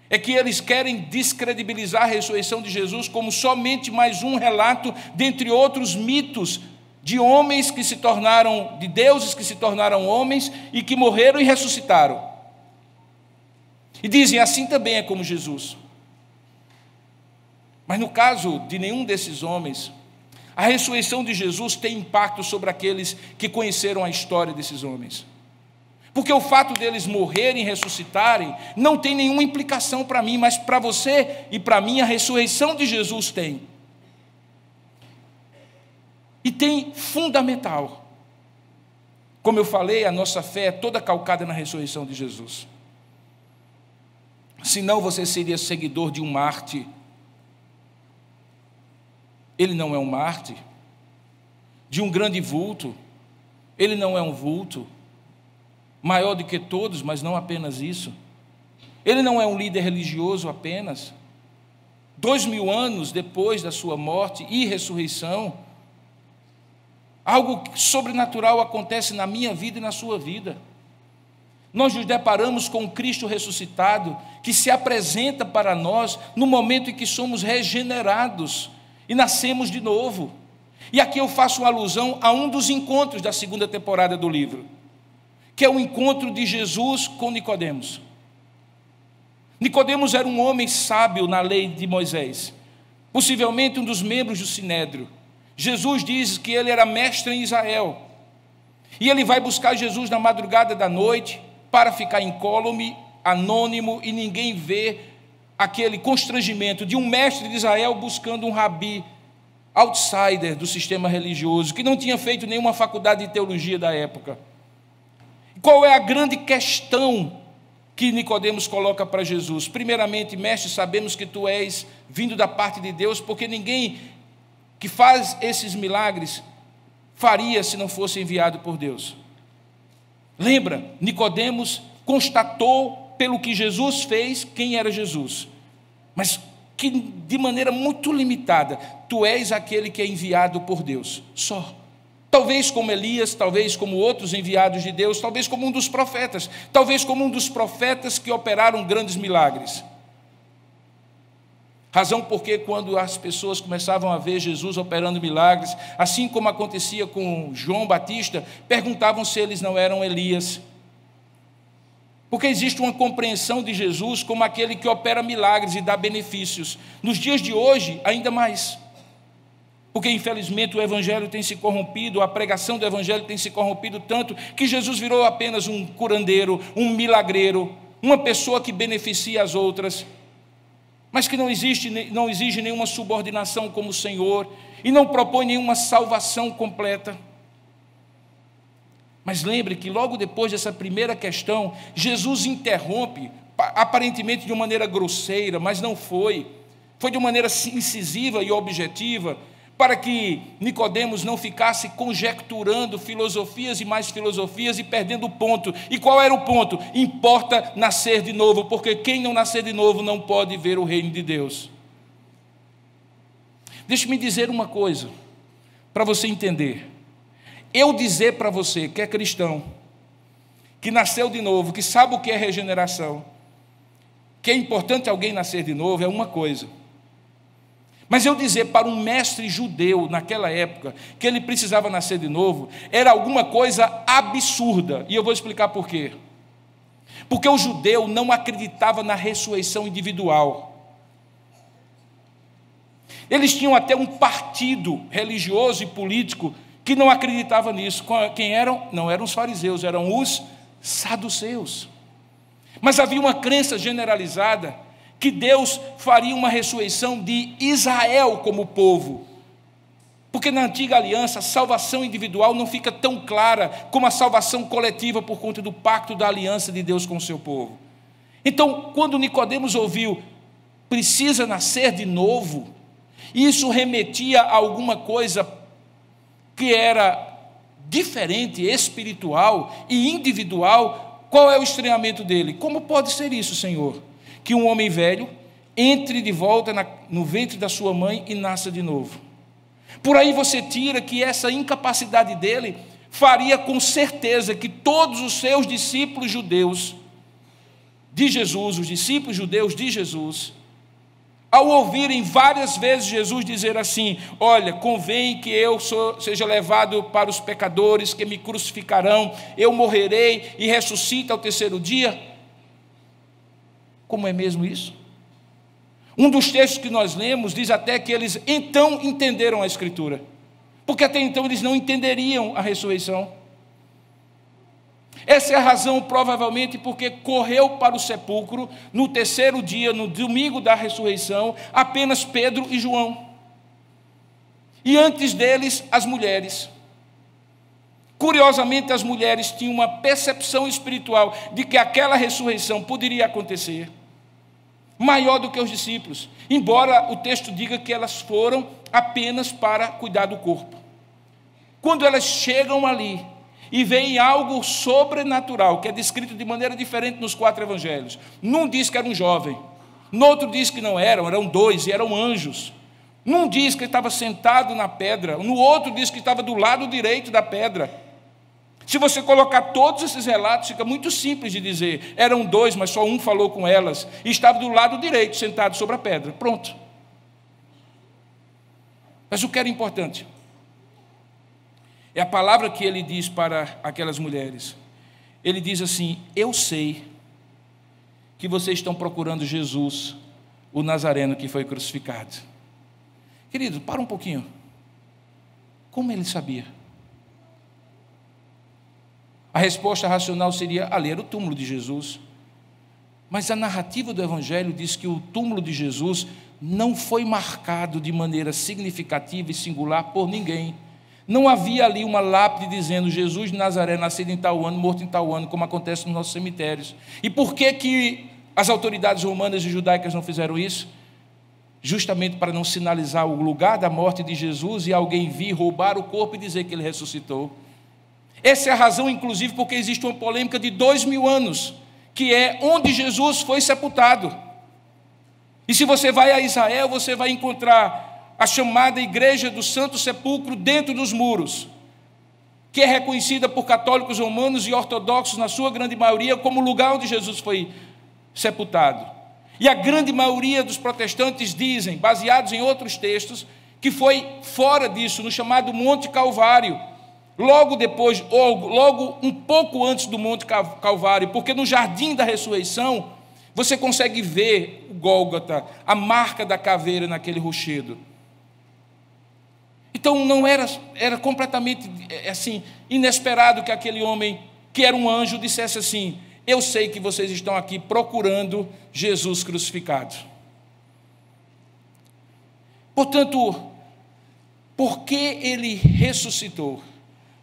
é que eles querem descredibilizar a ressurreição de Jesus como somente mais um relato dentre outros mitos de homens que se tornaram, de deuses que se tornaram homens e que morreram e ressuscitaram. E dizem, assim também é como Jesus. Mas no caso de nenhum desses homens, a ressurreição de Jesus tem impacto sobre aqueles que conheceram a história desses homens. Porque o fato deles morrerem e ressuscitarem não tem nenhuma implicação para mim, mas para você e para mim a ressurreição de Jesus tem. E tem fundamental. Como eu falei, a nossa fé é toda calcada na ressurreição de Jesus. Senão você seria seguidor de um Marte. Ele não é um Marte. De um grande vulto. Ele não é um vulto. Maior do que todos, mas não apenas isso. Ele não é um líder religioso apenas. 2000 anos depois da sua morte e ressurreição, algo sobrenatural acontece na minha vida e na sua vida. Nós nos deparamos com um Cristo ressuscitado que se apresenta para nós no momento em que somos regenerados e nascemos de novo. E aqui eu faço uma alusão a um dos encontros da segunda temporada do livro, que é o encontro de Jesus com Nicodemos. Nicodemos era um homem sábio na lei de Moisés, possivelmente um dos membros do Sinédrio. Jesus diz que ele era mestre em Israel, e ele vai buscar Jesus na madrugada da noite, para ficar incólume, anônimo, e ninguém vê aquele constrangimento de um mestre de Israel buscando um rabi outsider do sistema religioso, que não tinha feito nenhuma faculdade de teologia da época. Qual é a grande questão que Nicodemos coloca para Jesus? Primeiramente, mestre, sabemos que tu és vindo da parte de Deus, porque ninguém que faz esses milagres faria se não fosse enviado por Deus. Lembra, Nicodemos constatou pelo que Jesus fez quem era Jesus, mas que de maneira muito limitada: tu és aquele que é enviado por Deus, só. Talvez como Elias, talvez como outros enviados de Deus, talvez como um dos profetas, talvez como um dos profetas que operaram grandes milagres. Razão porque quando as pessoas começavam a ver Jesus operando milagres, assim como acontecia com João Batista, perguntavam se eles não eram Elias. Porque existe uma compreensão de Jesus como aquele que opera milagres e dá benefícios. Nos dias de hoje, ainda mais. Porque, infelizmente, o Evangelho tem se corrompido, a pregação do Evangelho tem se corrompido tanto, que Jesus virou apenas um curandeiro, um milagreiro, uma pessoa que beneficia as outras, mas que não exige nenhuma subordinação como Senhor, e não propõe nenhuma salvação completa. Mas lembre que logo depois dessa primeira questão, Jesus interrompe, aparentemente de uma maneira grosseira, mas não foi. Foi de uma maneira incisiva e objetiva, para que Nicodemos não ficasse conjecturando filosofias e mais filosofias e perdendo o ponto. E qual era o ponto? Importa nascer de novo, porque quem não nascer de novo não pode ver o reino de Deus. Deixe-me dizer uma coisa, para você entender. Eu dizer para você que é cristão, que nasceu de novo, que sabe o que é regeneração, que é importante alguém nascer de novo, é uma coisa. Mas eu dizer para um mestre judeu naquela época que ele precisava nascer de novo era alguma coisa absurda. E eu vou explicar por quê. Porque o judeu não acreditava na ressurreição individual. Eles tinham até um partido religioso e político que não acreditava nisso. Quem eram? Não eram os fariseus, eram os saduceus. Mas havia uma crença generalizada que Deus faria uma ressurreição de Israel como povo. Porque na antiga aliança, a salvação individual não fica tão clara como a salvação coletiva por conta do pacto da aliança de Deus com o seu povo. Então, quando Nicodemos ouviu, precisa nascer de novo, isso remetia a alguma coisa que era diferente, espiritual e individual. Qual é o estranhamento dele? Como pode ser isso, Senhor? Que um homem velho entre de volta no ventre da sua mãe e nasça de novo. Por aí você tira que essa incapacidade dele faria com certeza que todos os seus discípulos judeus de Jesus, os discípulos judeus de Jesus, ao ouvirem várias vezes Jesus dizer assim: olha, convém que eu seja levado para os pecadores que me crucificarão, eu morrerei e ressuscito ao terceiro dia. Como é mesmo isso? Um dos textos que nós lemos diz até que eles então entenderam a Escritura, porque até então eles não entenderiam a ressurreição. Essa é a razão, provavelmente, porque correu para o sepulcro no terceiro dia, no domingo da ressurreição, apenas Pedro e João. E antes deles, as mulheres. Curiosamente, as mulheres tinham uma percepção espiritual de que aquela ressurreição poderia acontecer, maior do que os discípulos, embora o texto diga que elas foram apenas para cuidar do corpo. Quando elas chegam ali e veem algo sobrenatural, que é descrito de maneira diferente nos 4 evangelhos, num diz que era um jovem, no outro diz que não eram 2 e eram anjos. Num diz que ele estava sentado na pedra, no outro diz que estava do lado direito da pedra. Se você colocar todos esses relatos, fica muito simples de dizer: eram 2, mas só um falou com elas, e estava do lado direito, sentado sobre a pedra. Pronto. Mas o que era importante é a palavra que ele diz para aquelas mulheres. Ele diz assim: eu sei que vocês estão procurando Jesus, o Nazareno que foi crucificado. Querido, para um pouquinho. Como ele sabia? A resposta racional seria: ali era o túmulo de Jesus. Mas a narrativa do Evangelho diz que o túmulo de Jesus não foi marcado de maneira significativa e singular por ninguém. Não havia ali uma lápide dizendo: Jesus de Nazaré, nascido em tal ano, morto em tal ano, como acontece nos nossos cemitérios. E por que as autoridades romanas e judaicas não fizeram isso? Justamente para não sinalizar o lugar da morte de Jesus e alguém vir roubar o corpo e dizer que ele ressuscitou. Essa é a razão, inclusive, porque existe uma polêmica de 2000 anos, que é onde Jesus foi sepultado. E se você vai a Israel, você vai encontrar a chamada Igreja do Santo Sepulcro dentro dos muros, que é reconhecida por católicos romanos e ortodoxos, na sua grande maioria, como o lugar onde Jesus foi sepultado. E a grande maioria dos protestantes dizem, baseados em outros textos, que foi fora disso, no chamado Monte Calvário, logo depois, ou logo um pouco antes do Monte Calvário, porque no Jardim da Ressurreição, você consegue ver o Gólgota, a marca da caveira naquele rochedo. Então não era completamente assim, inesperado que aquele homem, que era um anjo, dissesse assim: eu sei que vocês estão aqui procurando Jesus crucificado. Portanto, porque ele ressuscitou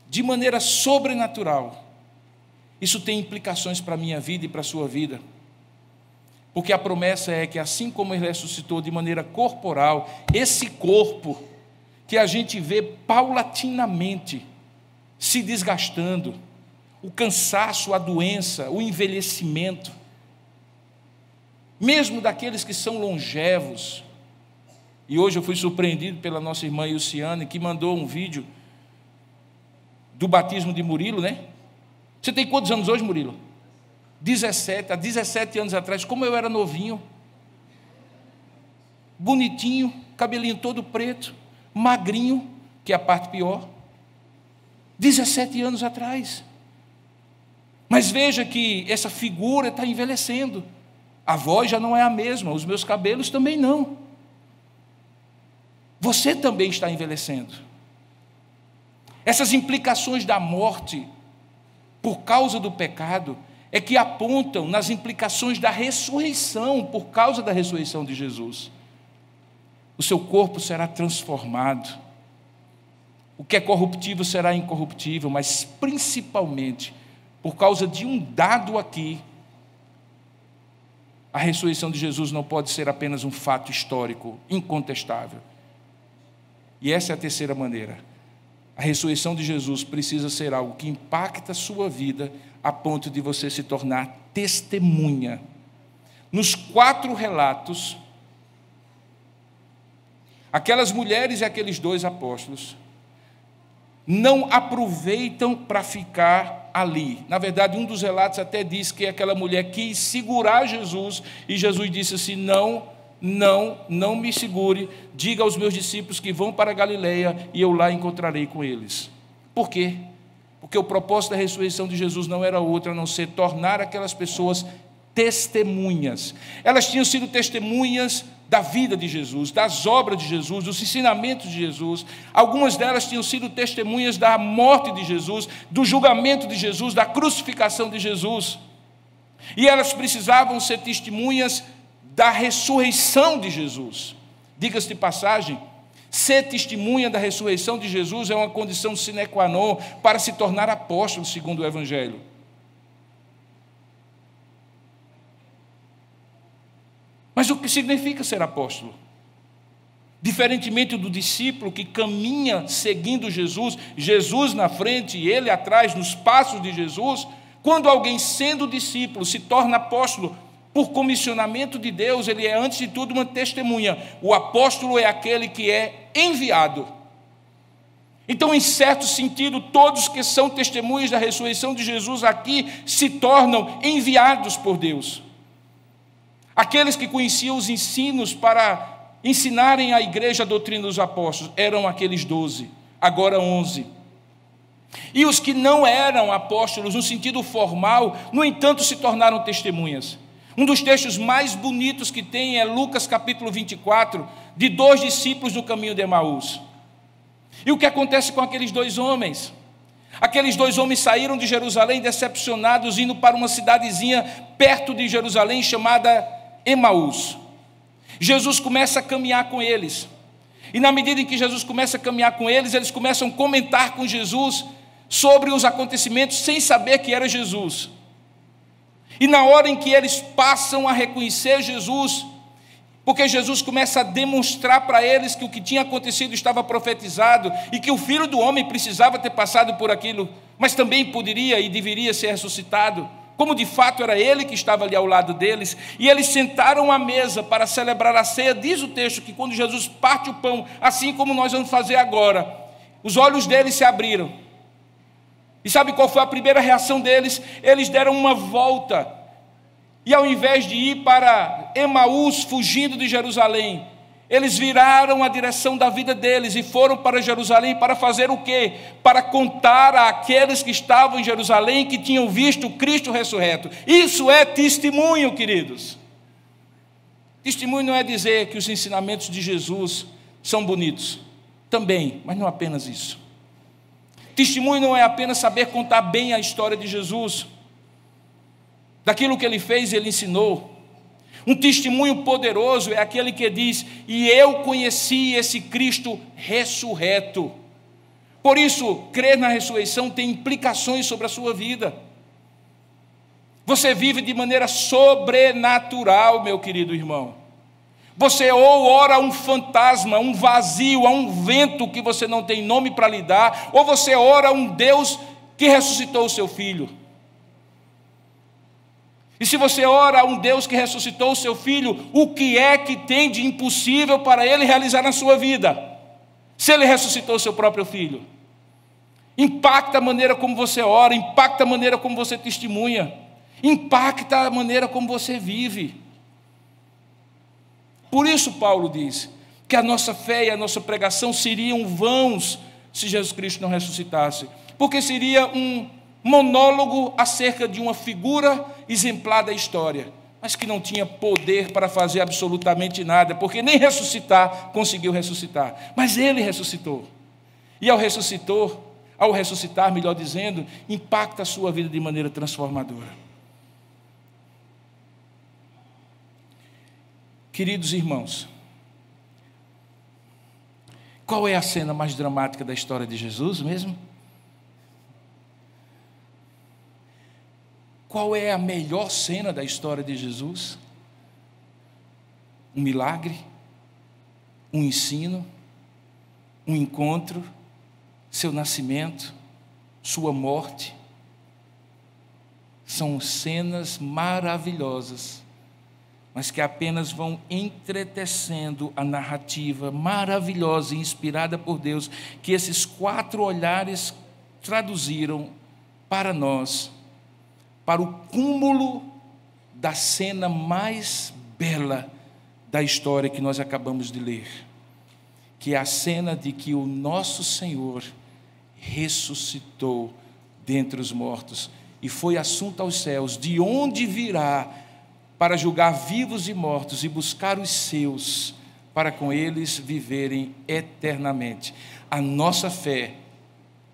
de maneira sobrenatural, isso tem implicações para a minha vida e para a sua vida. Porque a promessa é que, assim como ele ressuscitou de maneira corporal, esse corpo que a gente vê paulatinamente se desgastando, o cansaço, a doença, o envelhecimento, mesmo daqueles que são longevos. E hoje eu fui surpreendido pela nossa irmã Luciane, que mandou um vídeo do batismo de Murilo, né? Você tem quantos anos hoje, Murilo? 17, há 17 anos atrás, como eu era novinho, bonitinho. cabelinho todo preto, magrinho, que é a parte pior. 17 anos atrás. Mas veja que essa figura está envelhecendo. A voz já não é a mesma, os meus cabelos também não. Você também está envelhecendo. Essas implicações da morte, por causa do pecado, é que apontam nas implicações da ressurreição, por causa da ressurreição de Jesus. O seu corpo será transformado. O que é corruptível será incorruptível, mas principalmente, por causa de um dado aqui, a ressurreição de Jesus não pode ser apenas um fato histórico, incontestável. E essa é a terceira maneira. A ressurreição de Jesus precisa ser algo que impacta a sua vida a ponto de você se tornar testemunha. Nos 4 relatos, aquelas mulheres e aqueles 2 apóstolos não aproveitam para ficar ali. Na verdade, um dos relatos até diz que aquela mulher quis segurar Jesus e Jesus disse assim: não me segure, diga aos meus discípulos que vão para a Galileia e eu lá encontrarei com eles. Por quê? Porque o propósito da ressurreição de Jesus não era outro a não ser tornar aquelas pessoas testemunhas. Elas tinham sido testemunhas da vida de Jesus, das obras de Jesus, dos ensinamentos de Jesus. Algumas delas tinham sido testemunhas da morte de Jesus, do julgamento de Jesus, da crucificação de Jesus. E elas precisavam ser testemunhas da ressurreição de Jesus. Diga-se de passagem, ser testemunha da ressurreição de Jesus é uma condição sine qua non para se tornar apóstolo, segundo o Evangelho. Mas o que significa ser apóstolo? Diferentemente do discípulo que caminha seguindo Jesus, Jesus na frente e ele atrás, nos passos de Jesus, quando alguém sendo discípulo se torna apóstolo, por comissionamento de Deus, ele é antes de tudo uma testemunha. O apóstolo é aquele que é enviado. Então, em certo sentido, todos que são testemunhas da ressurreição de Jesus aqui se tornam enviados por Deus. Aqueles que conheciam os ensinos para ensinarem à igreja a doutrina dos apóstolos eram aqueles 12, agora 11. E os que não eram apóstolos no sentido formal, no entanto, se tornaram testemunhas. Um dos textos mais bonitos que tem é Lucas capítulo 24, de 2 discípulos no caminho de Emaús. E o que acontece com aqueles 2 homens? Aqueles 2 homens saíram de Jerusalém decepcionados, indo para uma cidadezinha perto de Jerusalém chamada Emaús. Jesus começa a caminhar com eles. E na medida em que Jesus começa a caminhar com eles, eles começam a comentar com Jesus sobre os acontecimentos sem saber que era Jesus. E na hora em que eles passam a reconhecer Jesus, porque Jesus começa a demonstrar para eles que o que tinha acontecido estava profetizado e que o Filho do Homem precisava ter passado por aquilo, mas também poderia e deveria ser ressuscitado, como de fato era ele que estava ali ao lado deles, e eles sentaram à mesa para celebrar a ceia. Diz o texto que quando Jesus parte o pão, assim como nós vamos fazer agora, os olhos deles se abriram. E sabe qual foi a primeira reação deles? Eles deram uma volta. E ao invés de ir para Emaús, fugindo de Jerusalém, eles viraram a direção da vida deles e foram para Jerusalém para fazer o quê? Para contar àqueles que estavam em Jerusalém que tinham visto Cristo ressurreto. Isso é testemunho, queridos. Testemunho não é dizer que os ensinamentos de Jesus são bonitos. Também, mas não apenas isso. Testemunho não é apenas saber contar bem a história de Jesus, daquilo que ele fez e ele ensinou. Um testemunho poderoso é aquele que diz: e eu conheci esse Cristo ressurreto. Por isso, crer na ressurreição tem implicações sobre a sua vida. Você vive de maneira sobrenatural, meu querido irmão. Você ou ora a um fantasma, a um vazio, a um vento que você não tem nome para lidar, ou você ora a um Deus que ressuscitou o seu filho. E se você ora a um Deus que ressuscitou o seu filho, o que é que tem de impossível para ele realizar na sua vida? Se ele ressuscitou o seu próprio filho. Impacta a maneira como você ora, impacta a maneira como você testemunha, impacta a maneira como você vive. Por isso Paulo diz: que a nossa fé e a nossa pregação seriam vãos se Jesus Cristo não ressuscitasse, porque seria um monólogo acerca de uma figura exemplar da história, mas que não tinha poder para fazer absolutamente nada, porque nem ressuscitar conseguiu ressuscitar, mas ele ressuscitou. E ao ressuscitar, melhor dizendo, impacta a sua vida de maneira transformadora. Queridos irmãos, qual é a cena mais dramática da história de Jesus mesmo? Qual é a melhor cena da história de Jesus? Um milagre, um ensino, um encontro, seu nascimento, sua morte. São cenas maravilhosas, mas que apenas vão entretecendo a narrativa maravilhosa e inspirada por Deus, que esses 4 olhares traduziram para nós, para o cúmulo da cena mais bela da história que nós acabamos de ler, que é a cena de que o nosso Senhor ressuscitou dentre os mortos e foi assunto aos céus, de onde virá para julgar vivos e mortos e buscar os seus, para com eles viverem eternamente. A nossa fé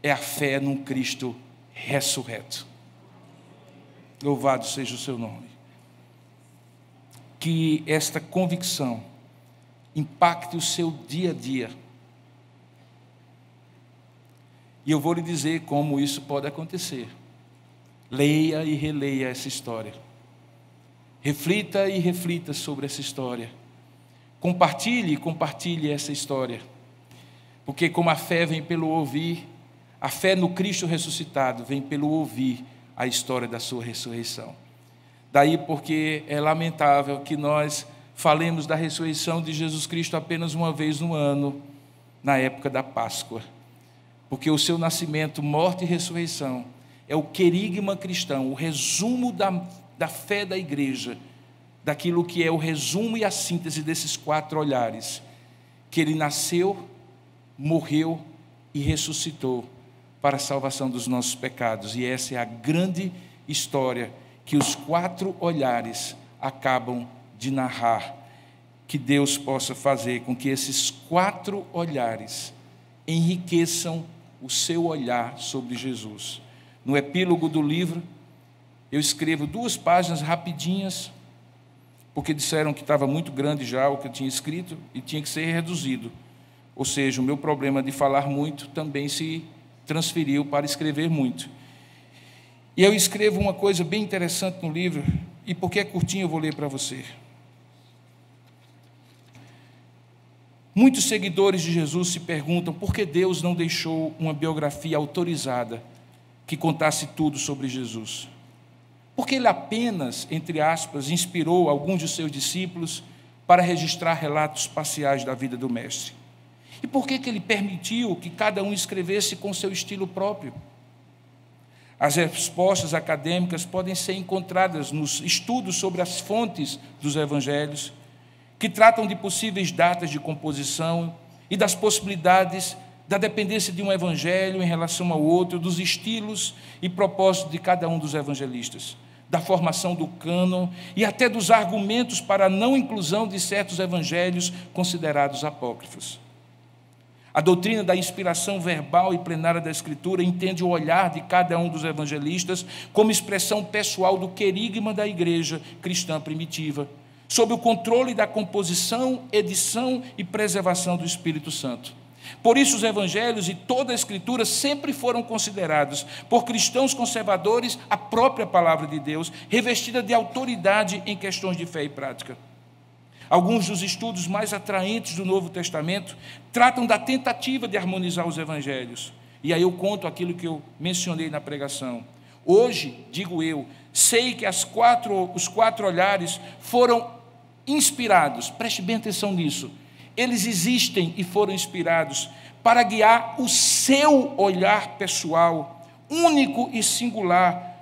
é a fé num Cristo ressurreto. Louvado seja o seu nome. Que esta convicção impacte o seu dia a dia. E eu vou lhe dizer como isso pode acontecer. Leia e releia essa história. Reflita e reflita sobre essa história. Compartilhe e compartilhe essa história. Porque como a fé vem pelo ouvir, a fé no Cristo ressuscitado vem pelo ouvir a história da sua ressurreição. Daí porque é lamentável que nós falemos da ressurreição de Jesus Cristo apenas uma vez no ano, na época da Páscoa. Porque o seu nascimento, morte e ressurreição é o querigma cristão, o resumo da fé da igreja, daquilo que é o resumo e a síntese desses 4 olhares, que ele nasceu, morreu e ressuscitou para a salvação dos nossos pecados. E essa é a grande história que os 4 olhares acabam de narrar. Que Deus possa fazer com que esses 4 olhares enriqueçam o seu olhar sobre Jesus. No epílogo do livro, eu escrevo 2 páginas rapidinhas, porque disseram que estava muito grande já o que eu tinha escrito e tinha que ser reduzido. Ou seja, o meu problema de falar muito também se transferiu para escrever muito. E eu escrevo uma coisa bem interessante no livro, e porque é curtinho eu vou ler para você. Muitos seguidores de Jesus se perguntam por que Deus não deixou uma biografia autorizada que contasse tudo sobre Jesus. Porque ele apenas, entre aspas, inspirou alguns de seus discípulos para registrar relatos parciais da vida do Mestre. E por que ele permitiu que cada um escrevesse com seu estilo próprio? As respostas acadêmicas podem ser encontradas nos estudos sobre as fontes dos evangelhos, que tratam de possíveis datas de composição e das possibilidades da dependência de um evangelho em relação ao outro, dos estilos e propósitos de cada um dos evangelistas, da formação do cânon e até dos argumentos para a não inclusão de certos evangelhos considerados apócrifos. A doutrina da inspiração verbal e plenária da Escritura entende o olhar de cada um dos evangelistas como expressão pessoal do querigma da igreja cristã primitiva, sob o controle da composição, edição e preservação do Espírito Santo. Por isso, os evangelhos e toda a Escritura sempre foram considerados, por cristãos conservadores, a própria palavra de Deus, revestida de autoridade em questões de fé e prática. Alguns dos estudos mais atraentes do Novo Testamento tratam da tentativa de harmonizar os evangelhos. E aí eu conto aquilo que eu mencionei na pregação. Hoje, digo eu, sei que os 4 olhares foram inspirados, preste bem atenção nisso, eles existem e foram inspirados para guiar o seu olhar pessoal, único e singular,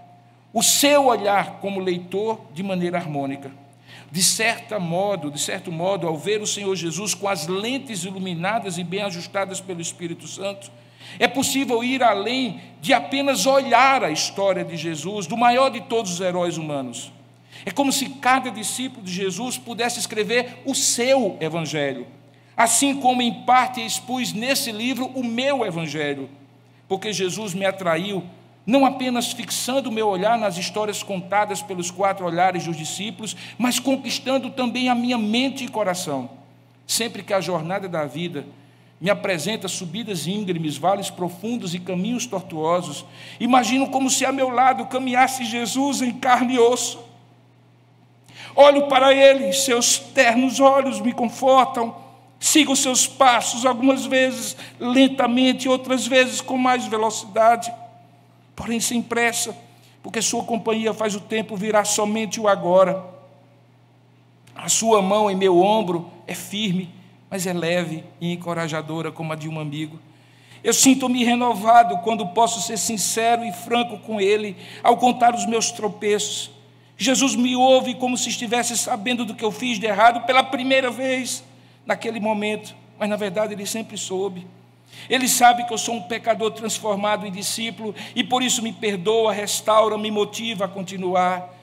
o seu olhar como leitor de maneira harmônica. De certo modo, ao ver o Senhor Jesus com as lentes iluminadas e bem ajustadas pelo Espírito Santo, é possível ir além de apenas olhar a história de Jesus, do maior de todos os heróis humanos. É como se cada discípulo de Jesus pudesse escrever o seu evangelho, assim como em parte expus nesse livro o meu evangelho, porque Jesus me atraiu, não apenas fixando o meu olhar nas histórias contadas pelos 4 olhares dos discípulos, mas conquistando também a minha mente e coração. Sempre que a jornada da vida me apresenta subidas íngremes, vales profundos e caminhos tortuosos, imagino como se a meu lado caminhasse Jesus em carne e osso. Olho para ele, seus ternos olhos me confortam, sigo seus passos, algumas vezes lentamente, outras vezes com mais velocidade, porém sem pressa, porque sua companhia faz o tempo virar somente o agora. A sua mão em meu ombro é firme, mas é leve e encorajadora como a de um amigo. Eu sinto-me renovado quando posso ser sincero e franco com ele ao contar os meus tropeços. Jesus me ouve como se estivesse sabendo do que eu fiz de errado pela primeira vez naquele momento, mas na verdade ele sempre soube. Ele sabe que eu sou um pecador transformado em discípulo e por isso me perdoa, restaura, me motiva a continuar.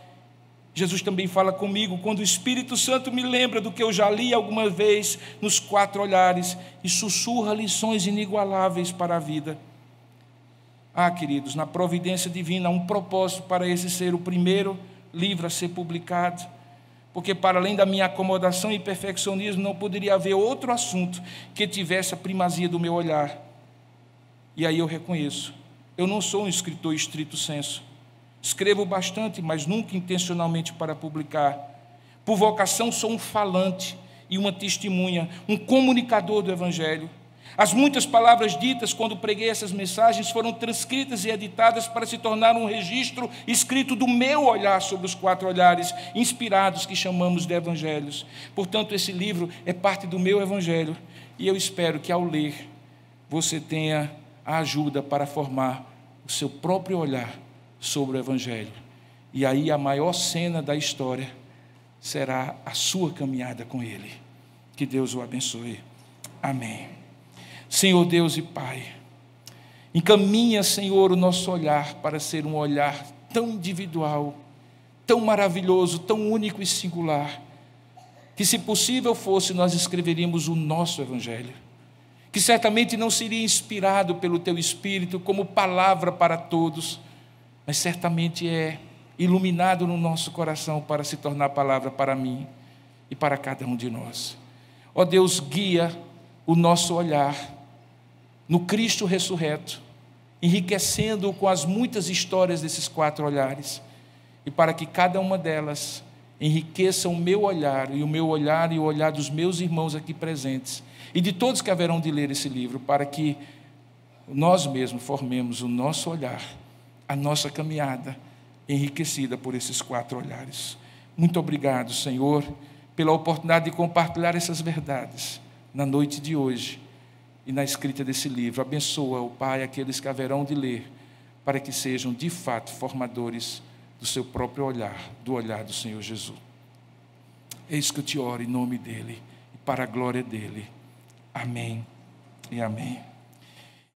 Jesus também fala comigo quando o Espírito Santo me lembra do que eu já li alguma vez nos 4 olhares e sussurra lições inigualáveis para a vida. Queridos, na providência divina há um propósito para esse ser o primeiro livro a ser publicado, porque para além da minha acomodação e perfeccionismo não poderia haver outro assunto que tivesse a primazia do meu olhar. E aí eu reconheço, eu não sou um escritor estrito sensu. Escrevo bastante, mas nunca intencionalmente para publicar. Por vocação sou um falante e uma testemunha, um comunicador do Evangelho. As muitas palavras ditas quando preguei essas mensagens foram transcritas e editadas para se tornar um registro escrito do meu olhar sobre os 4 olhares, inspirados que chamamos de evangelhos. Portanto, esse livro é parte do meu evangelho e eu espero que ao ler você tenha a ajuda para formar o seu próprio olhar sobre o evangelho. E aí a maior cena da história será a sua caminhada com ele. Que Deus o abençoe. Amém. Senhor Deus e Pai, encaminha, Senhor, o nosso olhar para ser um olhar tão individual, tão maravilhoso, tão único e singular, que se possível fosse, nós escreveríamos o nosso evangelho, que certamente não seria inspirado pelo Teu Espírito como palavra para todos, mas certamente é iluminado no nosso coração para se tornar palavra para mim e para cada um de nós. Ó Deus, guia o nosso olhar no Cristo ressurreto, enriquecendo-o com as muitas histórias desses 4 olhares, e para que cada uma delas enriqueça o meu olhar e o olhar dos meus irmãos aqui presentes, e de todos que haverão de ler esse livro, para que nós mesmos formemos o nosso olhar, a nossa caminhada, enriquecida por esses 4 olhares. Muito obrigado, Senhor, pela oportunidade de compartilhar essas verdades na noite de hoje e na escrita desse livro. Abençoa, ó Pai, aqueles que haverão de ler, para que sejam de fato formadores do seu próprio olhar, do olhar do Senhor Jesus. Eis que eu te oro em nome dele e para a glória dele. Amém e amém.